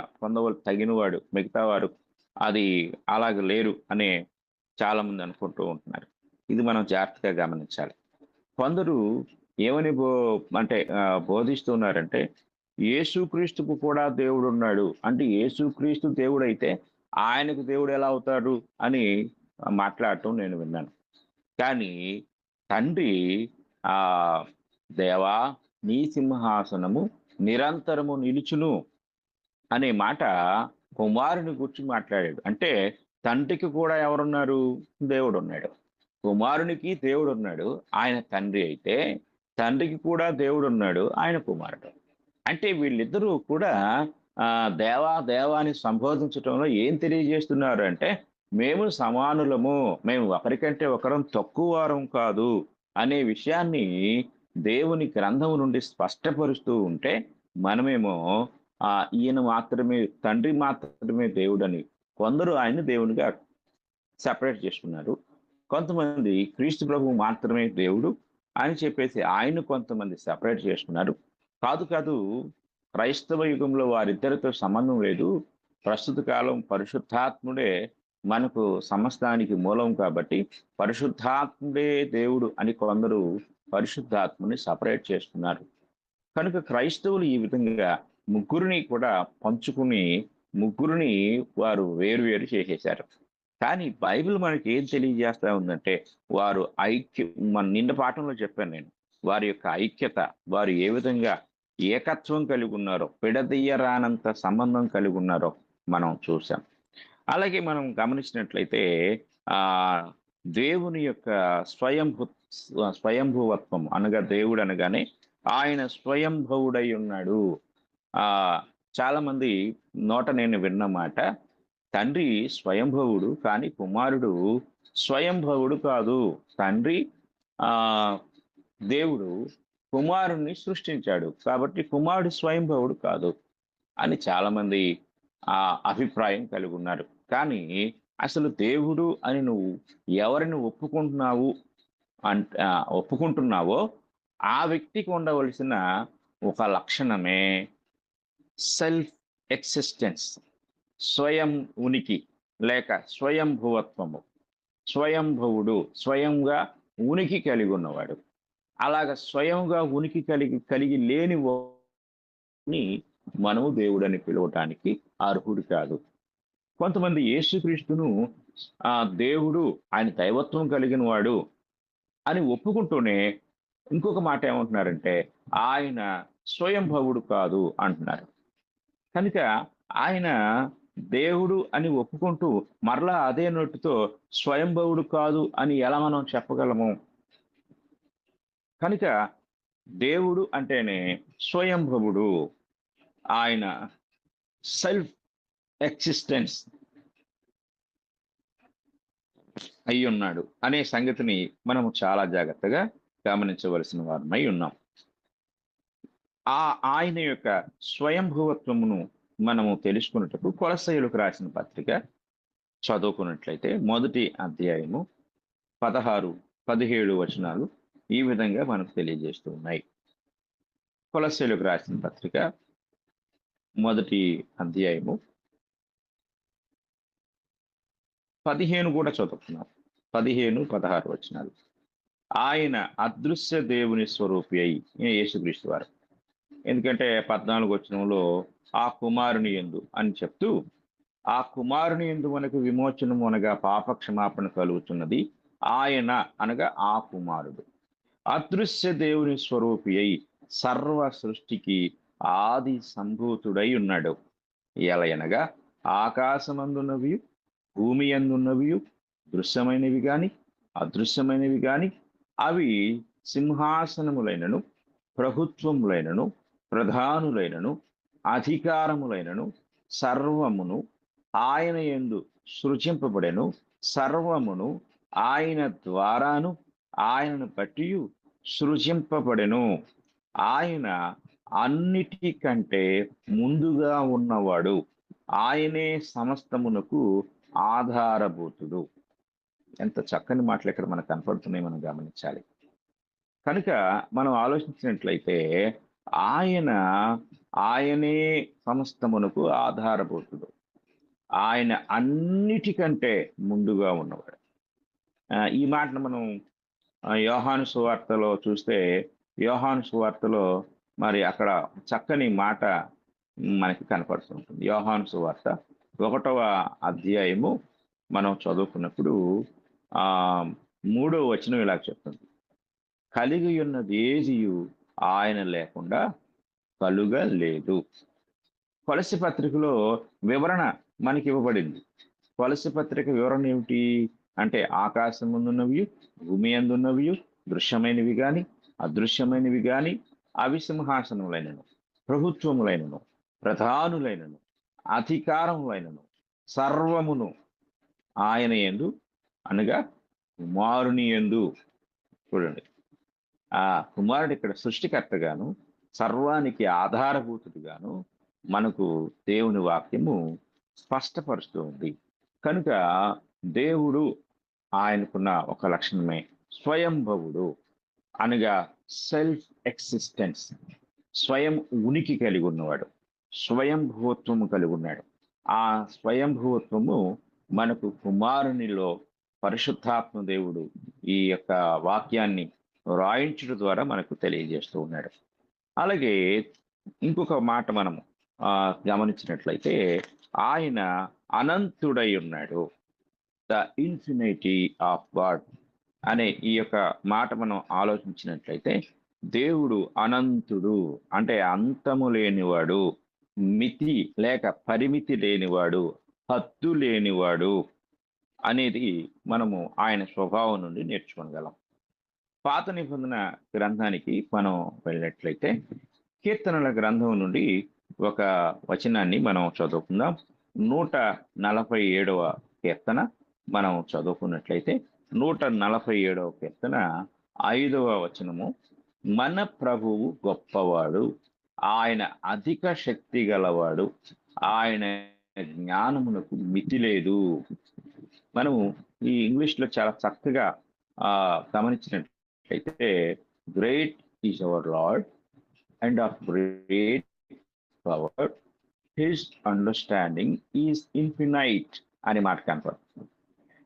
తగినవాడు, మిగతా వారు అది అలాగ లేరు అనే చాలా మంది అనుకుంటూ ఉంటున్నారు. ఇది మనం జాగ్రత్తగా గమనించాలి. కొందరు ఏమని బోధిస్తున్నారంటే, యేసుక్రీస్తుకు కూడా దేవుడు ఉన్నాడు, అంటే యేసుక్రీస్తు దేవుడు అయితే ఆయనకు దేవుడు ఎలా అవుతాడు అని మాట్లాడటం నేను విన్నాను. కానీ తండ్రి దేవా నీ సింహాసనము నిరంతరము నిలుచును అనే మాట కుమారుని గురించి మాట్లాడాడు. అంటే తండ్రికి కూడా ఎవరున్నారు? దేవుడు ఉన్నాడు. కుమారునికి దేవుడు ఉన్నాడు, ఆయన తండ్రి అయితే, తండ్రికి కూడా దేవుడు ఉన్నాడు, ఆయన కుమారుడు. అంటే వీళ్ళిద్దరూ కూడా దేవా దేవాన్ని సంబోధించడంలో ఏం తెలియజేస్తున్నారు అంటే, మేము సమానులము, మేము ఒకరికంటే ఒకరం తక్కువ వారం కాదు అనే విషయాన్ని దేవుని గ్రంథం నుండి స్పష్టపరుస్తూ ఉంటే, మనమేమో ఈయన మాత్రమే, తండ్రి మాత్రమే దేవుడని, కొందరు ఆయన దేవునిగా సెపరేట్ చేసుకున్నారు. కొంతమంది క్రీస్తు ప్రభువు మాత్రమే దేవుడు అని చెప్పేసి ఆయన కొంతమంది సెపరేట్ చేసుకున్నారు. కాదు కాదు, క్రైస్తవ యుగంలో వారిద్దరితో సంబంధం లేదు. ప్రస్తుత కాలం పరిశుద్ధాత్ముడే మనకు సమస్తానికి మూలం కాబట్టి పరిశుద్ధాత్ముడే దేవుడు అని కొందరు పరిశుద్ధాత్ముని సపరేట్ చేస్తున్నారు. కనుక క్రైస్తవులు ఈ విధంగా ముగ్గురిని కూడా పంచుకుని ముగ్గురిని వారు వేరు చేసేశారు. కానీ బైబిల్ మనకి ఏం తెలియజేస్తా ఉందంటే వారు మన నిన్న పాఠంలో చెప్పాను నేను, వారి యొక్క ఐక్యత, వారు ఏ విధంగా ఏకత్వం కలిగి ఉన్నారో, విడదీయరానంత సంబంధం కలిగి ఉన్నారో మనం చూసాం. అలాగే మనం గమనించినట్లయితే దేవుని యొక్క స్వయంభువత్వం అనగా దేవుడు అనగానే ఆయన స్వయంభవుడై ఉన్నాడు. చాలా మంది నోట నేను విన్న మాట, తండ్రి స్వయంభవుడు కానీ కుమారుడు స్వయంభవుడు కాదు. తండ్రి దేవుడు కుమారుణ్ణి సృష్టించాడు కాబట్టి కుమారుడు స్వయంభవుడు కాదు అని చాలా మంది అభిప్రాయం కలిగి ఉన్నారు. కానీ అసలు దేవుడు అని నువ్వు ఎవరిని ఒప్పుకుంటున్నావో ఆ వ్యక్తికి ఉండవలసిన ఒక లక్షణమే సెల్ఫ్ ఎక్సిస్టెన్స్, స్వయం ఉనికి లేక స్వయంభువత్వము. స్వయంభవుడు స్వయంగా ఉనికి కలిగి ఉన్నవాడు. అలాగ స్వయంగా ఉనికి కలిగి లేని మనము దేవుడని పిలవటానికి అర్హుడు కాదు. కొంతమంది యేసుక్రీస్తును దేవుడు, ఆయన దైవత్వం కలిగిన వాడు అని ఒప్పుకుంటూనే ఇంకొక మాట ఏమంటున్నారంటే ఆయన స్వయంభవుడు కాదు అంటున్నారు. కనుక ఆయన దేవుడు అని ఒప్పుకుంటూ మరలా అదే నోటితో స్వయంభవుడు కాదు అని ఎలా మనం చెప్పగలము? కనుక దేవుడు అంటేనే స్వయంభవుడు, ఆయన సెల్ఫ్ ఎక్సిస్టెన్స్ అయి ఉన్నాడు అనే సంగతిని మనము చాలా జాగ్రత్తగా గమనించవలసిన వారమై ఉన్నాం. ఆయన యొక్క స్వయంభువత్వమును మనము తెలుసుకున్నట్టుకు కొలస్సీయులకు రాసిన పత్రిక చదువుకున్నట్లయితే 1వ అధ్యాయము 16-17 వచనాలు ఈ విధంగా మనకు తెలియజేస్తూ ఉన్నాయి. కొలస్సీయులకు రాసిన పత్రిక 1వ అధ్యాయము 15 కూడా చదువుతున్నాం. 15-16 వచనాలు. ఆయన అదృశ్య దేవుని స్వరూపి అయి, యేసుక్రీస్తు వారు. ఎందుకంటే 14 వచనంలో ఆ కుమారుని యందు అని చెప్తూ, ఆ కుమారుని యందు మనకు విమోచనము అనగా పాప క్షమాపణ కలుగుతున్నది. ఆయన అనగా ఆ కుమారుడు అదృశ్య దేవుని స్వరూపి అయి సర్వ సృష్టికి ఆది సంభూతుడై ఉన్నాడు. ఎలయనగా ఆకాశమందున్నవి, భూమి అందున్నవి, దృశ్యమైనవి గాని అదృశ్యమైనవి గాని, అవి సింహాసనములైనను ప్రభుత్వములైనను ప్రధానులైనను అధికారములైనను సర్వమును ఆయన యందు సృజింపబడెను. సర్వమును ఆయన ద్వారాను ఆయనను బట్టి సృజింపబడెను. ఆయన అన్నిటికంటే ముందుగా ఉన్నవాడు, ఆయనే సమస్తమునకు ఆధారభూతుడు. ఎంత చక్కని మాటలు ఇక్కడ మనకు కనపడుతున్నాయి, మనం గమనించాలి. కనుక మనం ఆలోచించినట్లయితే ఆయనే సమస్తమునకు ఆధారభూతుడు, ఆయన అన్నిటికంటే ముందుగా ఉన్నవాడు. ఈ మాటను మనం యోహాను సువార్తలో చూస్తే, యోహాను సువార్తలో మరి అక్కడ చక్కని మాట మనకి కనపడుతుంటుంది. యోహాను సువార్త 1వ అధ్యాయము మనం చదువుకున్నప్పుడు 3వ వచనం ఇలా చెప్తుంది, కలిగి ఉన్నది ఏదియు ఆయన లేకుండా కలుగలేదు. కొలస్సీ పత్రికలో వివరణ మనకి ఇవ్వబడింది. కొలస్సీ పత్రిక వివరణ ఏమిటి అంటే, ఆకాశం ముందున్నవి, భూమి అందున్నవి, దృశ్యమైనవి గాని అదృశ్యమైనవి గాని, అవి సింహాసనములైనను ప్రభుత్వములైనను ప్రధానులైనను అధికారములైనను సర్వమును ఆయన యందు అనగా కుమారుని యందు. చూడండి, ఆ కుమారుడు ఇక్కడ సృష్టికర్తగాను సర్వానికి ఆధారభూతుడుగాను మనకు దేవుని వాక్యము స్పష్టపరుస్తూ ఉంది. కనుక దేవుడు ఆయనకున్న ఒక లక్షణమే స్వయంభవుడు, అనగా సెల్ఫ్ ఎక్సిస్టెన్స్, స్వయం ఉనికి కలిగి ఉన్నవాడు, స్వయంభూత్వము కలిగి ఉన్నాడు. ఆ స్వయంభూత్వము మనకు కుమారునిలో పరిశుద్ధాత్మ దేవుడు ఈ యొక్క వాక్యాన్ని రాయించడం ద్వారా మనకు తెలియజేస్తూ ఉన్నాడు. అలాగే ఇంకొక మాట మనము గమనించినట్లయితే ఆయన అనంతుడై ఉన్నాడు. ద ఇన్ఫినిటీ ఆఫ్ గాడ్ అనే ఈ యొక్క మాట మనం ఆలోచించినట్లయితే దేవుడు అనంతుడు అంటే అంతము లేనివాడు, మితి లేక పరిమితి లేనివాడు, హద్దు లేనివాడు అనేది మనము ఆయన స్వభావం నుండి నేర్చుకోగలం. పాత నిబంధన గ్రంథానికి మనం వెళ్ళినట్లయితే కీర్తనల గ్రంథం నుండి ఒక వచనాన్ని మనం చదువుకుందాం. 147వ కీర్తన మనం చదువుకున్నట్లయితే 147వ కీర్తన 5వ వచనము, మన ప్రభువు గొప్పవాడు, ఆయన అధిక శక్తి గలవాడు, ఆయన జ్ఞానమునకు మితి లేదు. మనము ఈ ఇంగ్లీష్లో చాలా చక్కగా గమనించినట్లయితే great is our Lord and of great power, his understanding is infinite అనే మాట కనపడుతుంది.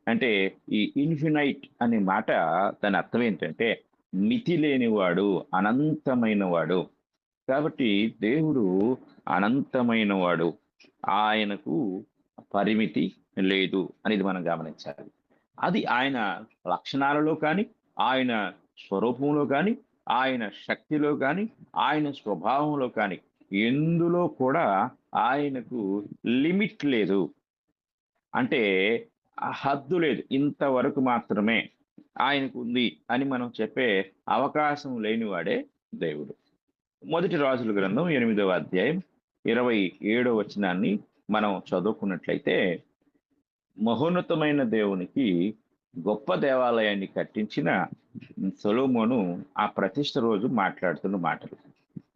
అంటే ఈ ఇన్ఫినైట్ అనే మాట దాని అర్థం ఏంటంటే మితి లేనివాడు, అనంతమైన వాడు. కాబట్టి దేవుడు అనంతమైన వాడు, ఆయనకు పరిమితి లేదు అనేది మనం గమనించాలి. అది ఆయన లక్షణాలలో కానీ, ఆయన స్వరూపంలో కానీ, ఆయన శక్తిలో కానీ, ఆయన స్వభావంలో కానీ ఎందులో కూడా ఆయనకు లిమిట్ లేదు, అంటే హద్దు లేదు, ఇంతవరకు మాత్రమే ఆయనకు ఉంది అని మనం చెప్పే అవకాశం లేనివాడే దేవుడు. మొదటి రాజుల గ్రంథం 8వ అధ్యాయం 27వ వచనాన్ని మనం చదువుకున్నట్లయితే మహోన్నతమైన దేవునికి గొప్ప దేవాలయాన్ని కట్టించిన సొలొమోను ఆ ప్రతిష్ఠ రోజు మాట్లాడుతున్న మాటలు,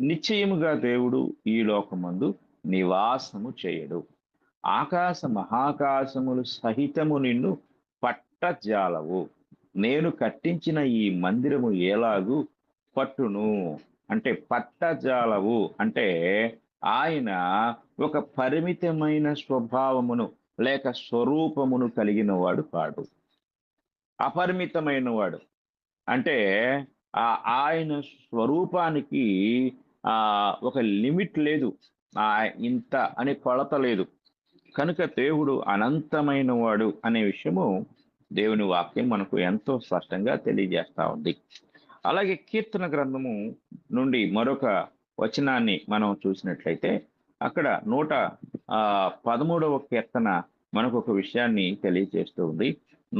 నిశ్చయముగా దేవుడు ఈ లోకమందు నివాసము చేయడు, ఆకాశ మహాకాశములు సహితము నిన్ను పట్టజాలవు, నేను కట్టించిన ఈ మందిరము ఎలాగూ పట్టును. అంటే పట్టజాలవు అంటే ఆయన ఒక పరిమితమైన స్వభావమును లేక స్వరూపమును కలిగిన వాడు కాడు, అపరిమితమైన వాడు. అంటే ఆయన స్వరూపానికి ఒక లిమిట్ లేదు, ఇంత అనే కొలత లేదు. కనుక దేవుడు అనంతమైన వాడు అనే విషయము దేవుని వాక్యం మనకు ఎంతో స్పష్టంగా తెలియజేస్తా ఉంది. అలాగే కీర్తన గ్రంథము నుండి మరొక వచనాన్ని మనం చూసినట్లయితే అక్కడ 113వ కీర్తన మనకు ఒక విషయాన్ని తెలియజేస్తూ ఉంది.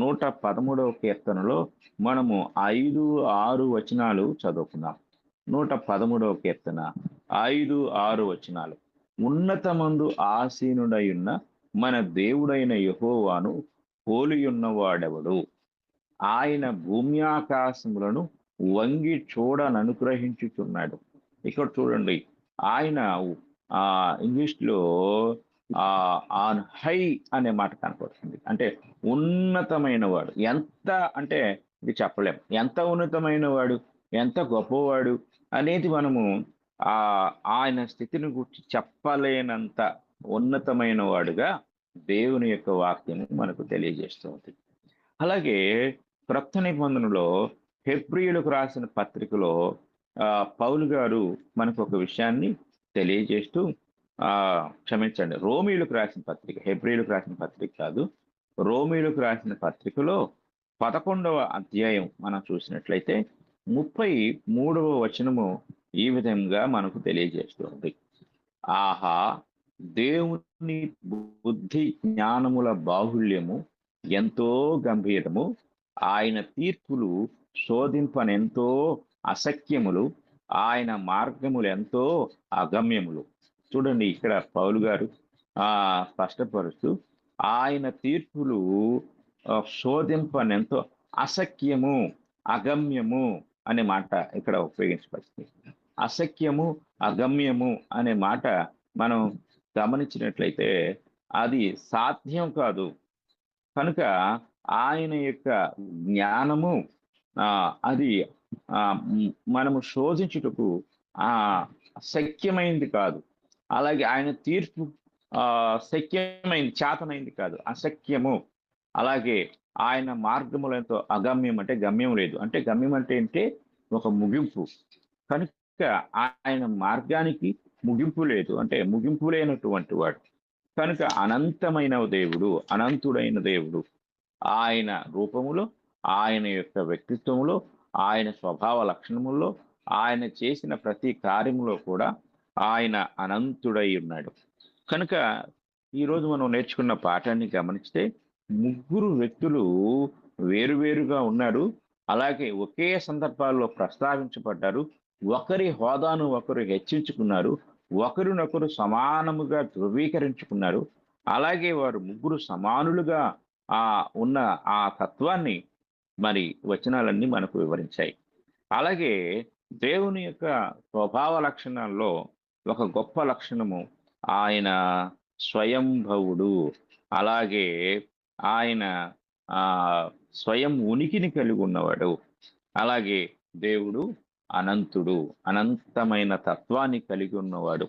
113వ కీర్తనలో మనము 5, 6 వచనాలు చదువుకుందాం. 113వ కీర్తన 5, 6 వచనాలు. ఉన్నతమందు ఆసీనుడై ఉన్న మన దేవుడైన యెహోవాను పోలియున్నవాడెవడు, ఆయన భూమి ఆకాశములను వంగి చూడననుగ్రహించుచున్నాడు. ఇక్కడ చూడండి, ఆయన ఇంగ్లీష్లో ఆన్ హై అనే మాట కనపడుతుంది. అంటే ఉన్నతమైన వాడు. ఎంత అంటే ఇది చెప్పలేం, ఎంత ఉన్నతమైన వాడు, ఎంత గొప్పవాడు అనేది మనము ఆయన స్థితిని గురించి చెప్పలేనంత ఉన్నతమైన వాడుగా దేవుని యొక్క వాక్యం మనకు తెలియజేస్తుంది. అలాగే క్రొత్త నిబంధనలో హెబ్రీయులకు రాసిన పత్రికలో పౌలు గారు మనకు ఒక విషయాన్ని తెలియజేస్తూ క్షమించండి, రోమీయులకు రాసిన పత్రిక, హెబ్రీయులకు రాసిన పత్రిక కాదు, రోమీయులకు రాసిన పత్రికలో 11వ అధ్యాయం మనం చూసినట్లయితే 33వ వచనము ఈ విధంగా మనకు తెలియజేస్తుంది. ఆహా, దేవుని బుద్ధి జ్ఞానముల బాహుళ్యము ఎంతో గంభీరము, ఆయన తీర్పులు శోధింపనెంతో అసఖ్యములు, ఆయన మార్గములు ఎంతో అగమ్యములు. చూడండి, ఇక్కడ పౌలు గారు స్పష్టపరుస్తూ ఆయన తీర్పులు శోధింపనెంతో అసఖ్యము, అగమ్యము అనే మాట ఇక్కడ ఉపయోగించబడుతుంది. అసఖ్యము, అగమ్యము అనే మాట మనం గమనించినట్లయితే అది సాధ్యం కాదు. కనుక ఆయన యొక్క జ్ఞానము అది మనము శోధించుటకు శక్యమైంది కాదు. అలాగే ఆయన తీర్పు శక్యమైంది, చేతనైంది కాదు, అశక్యము. అలాగే ఆయన మార్గములు ఎంతో అగమ్యం, అంటే గమ్యం లేదు. అంటే గమ్యం అంటే ఒక ముగింపు. కనుక ఆయన మార్గానికి ముగింపు లేదు, అంటే ముగింపు లేనటువంటి వాడు. కనుక అనంతమైన దేవుడు, అనంతుడైన దేవుడు, ఆయన రూపములో, ఆయన యొక్క వ్యక్తిత్వములో, ఆయన స్వభావ లక్షణముల్లో, ఆయన చేసిన ప్రతి కార్యములో కూడా ఆయన అనంతుడై ఉన్నాడు. కనుక ఈరోజు మనం నేర్చుకున్న పాఠాన్ని గమనిస్తే ముగ్గురు వ్యక్తులు వేరువేరుగా ఉన్నారు. అలాగే ఒకే సందర్భాల్లో ప్రస్తావించబడ్డారు. ఒకరి హోదాను ఒకరు హెచ్చించుకున్నారు, ఒకరినొకరు సమానముగా ధృవీకరించుకున్నారు. అలాగే వారు ముగ్గురు సమానులుగా ఉన్న ఆ తత్వాన్ని మరి వచనాలన్నీ మనకు వివరించాయి. అలాగే దేవుని యొక్క స్వభావ లక్షణాల్లో ఒక గొప్ప లక్షణము ఆయన స్వయంభవుడు. అలాగే ఆయన స్వయం ఉనికిని కలిగి ఉన్నవాడు. అలాగే దేవుడు అనంతుడు, అనంతమైన తత్వాన్ని కలిగి ఉన్నవాడు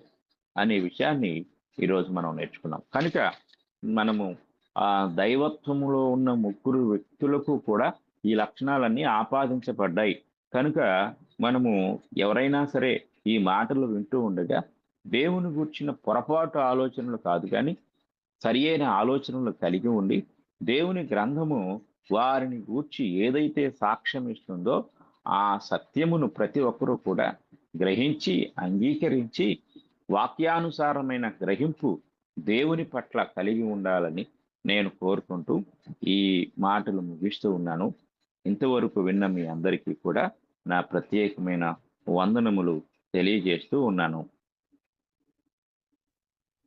అనే విషయాన్ని ఈరోజు మనం నేర్చుకున్నాం. కనుక మనము దైవత్వములో ఉన్న ముగ్గురు వ్యక్తులకు కూడా ఈ లక్షణాలన్నీ ఆపాదించబడ్డాయి. కనుక మనము ఎవరైనా సరే ఈ మాటలు వింటూ ఉండగా దేవుని గూర్చిన పొరపాటు ఆలోచనలు కాదు, కానీ సరి అయిన ఆలోచనలు కలిగి ఉండి దేవుని గ్రంథము వారిని గూర్చి ఏదైతే సాక్ష్యం ఇస్తుందో ఆ సత్యమును ప్రతి ఒక్కరూ కూడా గ్రహించి అంగీకరించి వాక్యానుసారమైన గ్రహింపు దేవుని పట్ల కలిగి ఉండాలని నేను కోరుకుంటూ ఈ మాటలు ముగిస్తూ ఉన్నాను. ఇంతవరకు విన్న మీ అందరికీ కూడా నా ప్రత్యేకమైన వందనములు తెలియజేస్తూ ఉన్నాను.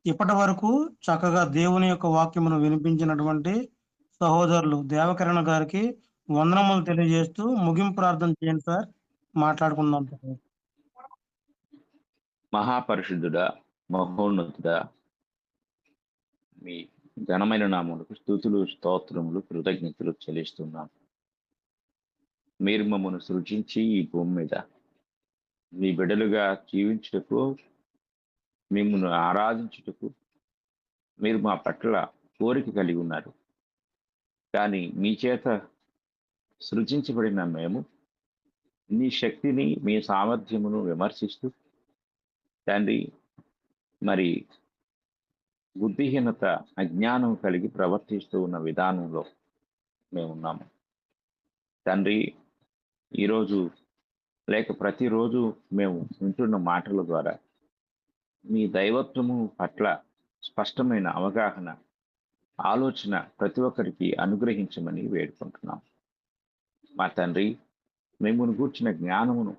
ఇప్పటి వరకు చక్కగా దేవుని యొక్క వాక్యమును వినిపించినటువంటి సహోదరులు దేవకరణ గారికి వందనములు తెలియజేస్తూ ముగింపు ప్రార్థన చేయండి సార్, మాట్లాడుకుందాం. మహాపరిశుద్ధుడా, మహోన్నతుడా, మీ ఘనమైన నామములకు స్తుతులు, స్తోత్రములు, కృతజ్ఞతలు చెల్లిస్తున్నాం. మీరు మమ్మను సృజించి ఈ భూమి మీద మీ బిడ్డలుగా జీవించుటకు, మిమ్మల్ని ఆరాధించుటకు మీరు మా పట్ల కోరిక కలిగి ఉన్నారు. కానీ మీ చేత సృజించబడిన మేము మీ శక్తిని, మీ సామర్థ్యమును విమర్శిస్తూ తండ్రి మరి బుద్ధిహీనత, అజ్ఞానం కలిగి ప్రవర్తిస్తూ ఉన్న విధానంలో మేమున్నాము. తండ్రి, ఈరోజు లేక ప్రతిరోజు మేము వింటున్న మాటల ద్వారా మీ దైవత్వము పట్ల స్పష్టమైన అవగాహన, ఆలోచన ప్రతి ఒక్కరికి అనుగ్రహించమని వేడుకుంటున్నాం. మా తండ్రి, మిమ్మల్ని గూర్చిన జ్ఞానమును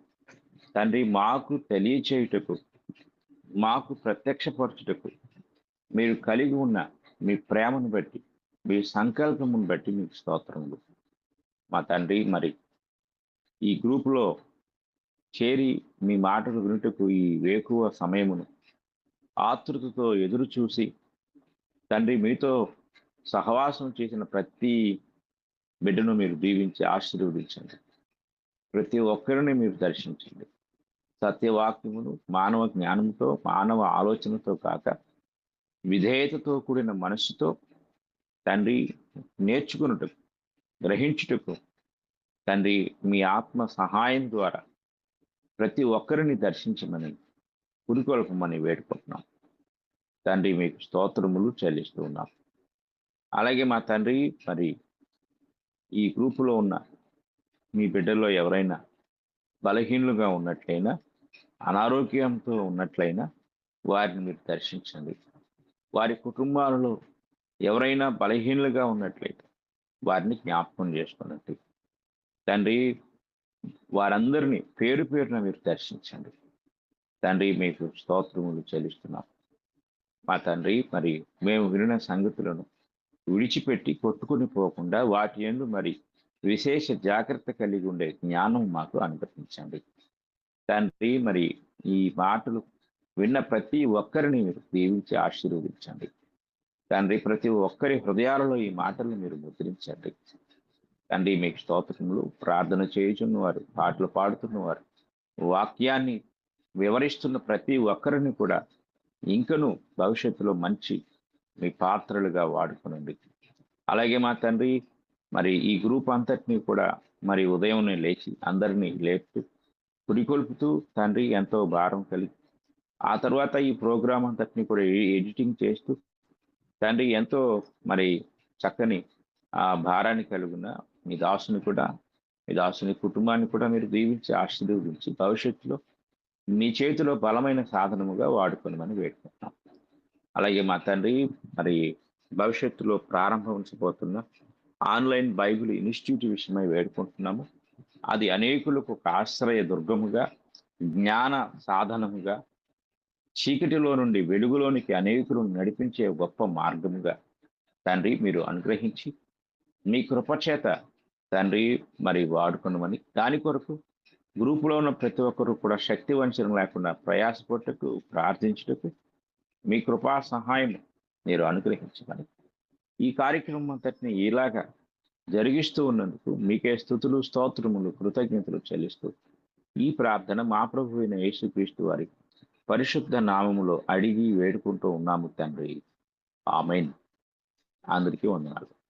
తండ్రి మాకు తెలియచేయుటకు, మాకు ప్రత్యక్షపరచుటకు మీరు కలిగి ఉన్న మీ ప్రేమను బట్టి, మీ సంకల్పమును బట్టి మీకు స్తోత్రములు. మా తండ్రి, మరి ఈ గ్రూపులో చేరి మీ మాటలు వినుటకు ఈ వేకువ సమయమును ఆతృతతో ఎదురు చూసి తండ్రి మీతో సహవాసం చేసిన ప్రతి బిడ్డను మీరు దీవించి ఆశీర్వదించండి. ప్రతి ఒక్కరిని మీరు దర్శించండి. సత్యవాక్యమును మానవ జ్ఞానంతో, మానవ ఆలోచనతో కాక విధేయతతో కూడిన మనస్సుతో తండ్రి నేర్చుకున్నటకు, గ్రహించుటకు తండ్రి మీ ఆత్మ సహాయం ద్వారా ప్రతి ఒక్కరిని దర్శించమని, పురికొల్పమని వేడుకుంటున్నాం. తండ్రి మీకు స్తోత్రములు చెల్లిస్తూ ఉన్నాం. అలాగే మా తండ్రి, మరి ఈ గ్రూపులో ఉన్న మీ బిడ్డల్లో ఎవరైనా బలహీనులుగా ఉన్నట్లయినా, అనారోగ్యంతో ఉన్నట్లయినా వారిని మీరు దర్శించండి. వారి కుటుంబాలలో ఎవరైనా బలహీనులుగా ఉన్నట్లయితే వారిని జ్ఞాపకం చేసుకున్నట్టు తండ్రి, వారందరినీ పేరు పేరున మీరు దర్శించండి. తండ్రి మీకు స్తోత్రములు చెల్లిస్తున్నాం. మా తండ్రి, మరి మేము వినిన సంగతులను విడిచిపెట్టి కొట్టుకుని పోకుండా వాటి యందు మరి విశేష జాగ్రత్త కలిగి ఉండే జ్ఞానం మాకు అనుగ్రహించండి. తండ్రి, మరి ఈ మాటలు విన్న ప్రతి ఒక్కరిని మీరు దీవించి ఆశీర్వదించండి. తండ్రి ప్రతి ఒక్కరి హృదయాలలో ఈ మాటలు మీరు ముద్రించండి. తండ్రి మీకు స్తోత్రములు. ప్రార్థన చేయుచున్నవారు, పాటలు పాడుతున్నవారు, వాక్యాన్ని వివరిస్తున్న ప్రతి ఒక్కరిని కూడా ఇంకను భవిష్యత్తులో మంచి మీ పాత్రలుగా వాడుకునండి. అలాగే మా తండ్రి మరి ఈ గ్రూప్ అంతటినీ కూడా మరి ఉదయం లేచి అందరినీ లేపుతూ పురికొల్పుతూ తండ్రి ఎంతో భారం కలిగి ఆ తర్వాత ఈ ప్రోగ్రాం అంతటినీ కూడా ఎడిటింగ్ చేస్తూ తండ్రి ఎంతో మరి చక్కని ఆ భారాన్ని కలిగిన మీ దాసుని కూడా, మీ దాసుని కుటుంబాన్ని కూడా మీరు దీవించి ఆశీర్వదించి భవిష్యత్తులో మీ చేతిలో బలమైన సాధనముగా వాడుకోనమని వేడుకుంటున్నాం. అలాగే మా తండ్రి మరి భవిష్యత్తులో ప్రారంభించబోతున్న ఆన్లైన్ బైబిల్ ఇన్స్టిట్యూట్ విషయమై వేడుకుంటున్నాము. అది అనేకులకు ఒక ఆశ్రయ దుర్గముగా, జ్ఞాన సాధనముగా, చీకటిలో నుండి వెలుగులోనికి అనేకులను నడిపించే గొప్ప మార్గముగా తండ్రి మీరు అనుగ్రహించి మీ కృపచేత తండ్రి మరి వాడుకున్నామని, దాని కొరకు గ్రూపులో ఉన్న ప్రతి ఒక్కరూ కూడా శక్తి వంచన లేకుండా ప్రయాసపట్టుకు ప్రార్థించుటకు మీ కృపా సహాయం మీరు అనుగ్రహించమని, ఈ కార్యక్రమం అంతటిని ఇలాగా జరిగిస్తూ ఉన్నందుకు మీకే స్తుతులు, స్తోత్రములు, కృతజ్ఞతలు చెల్లిస్తూ ఈ ప్రార్థన మా ప్రభువైన యేసుక్రీస్తు వారి పరిశుద్ధ నామములో అడిగి వేడుకుంటూ ఉన్నాము తండ్రి. ఆమేన్. అందరికీ వందనాలు.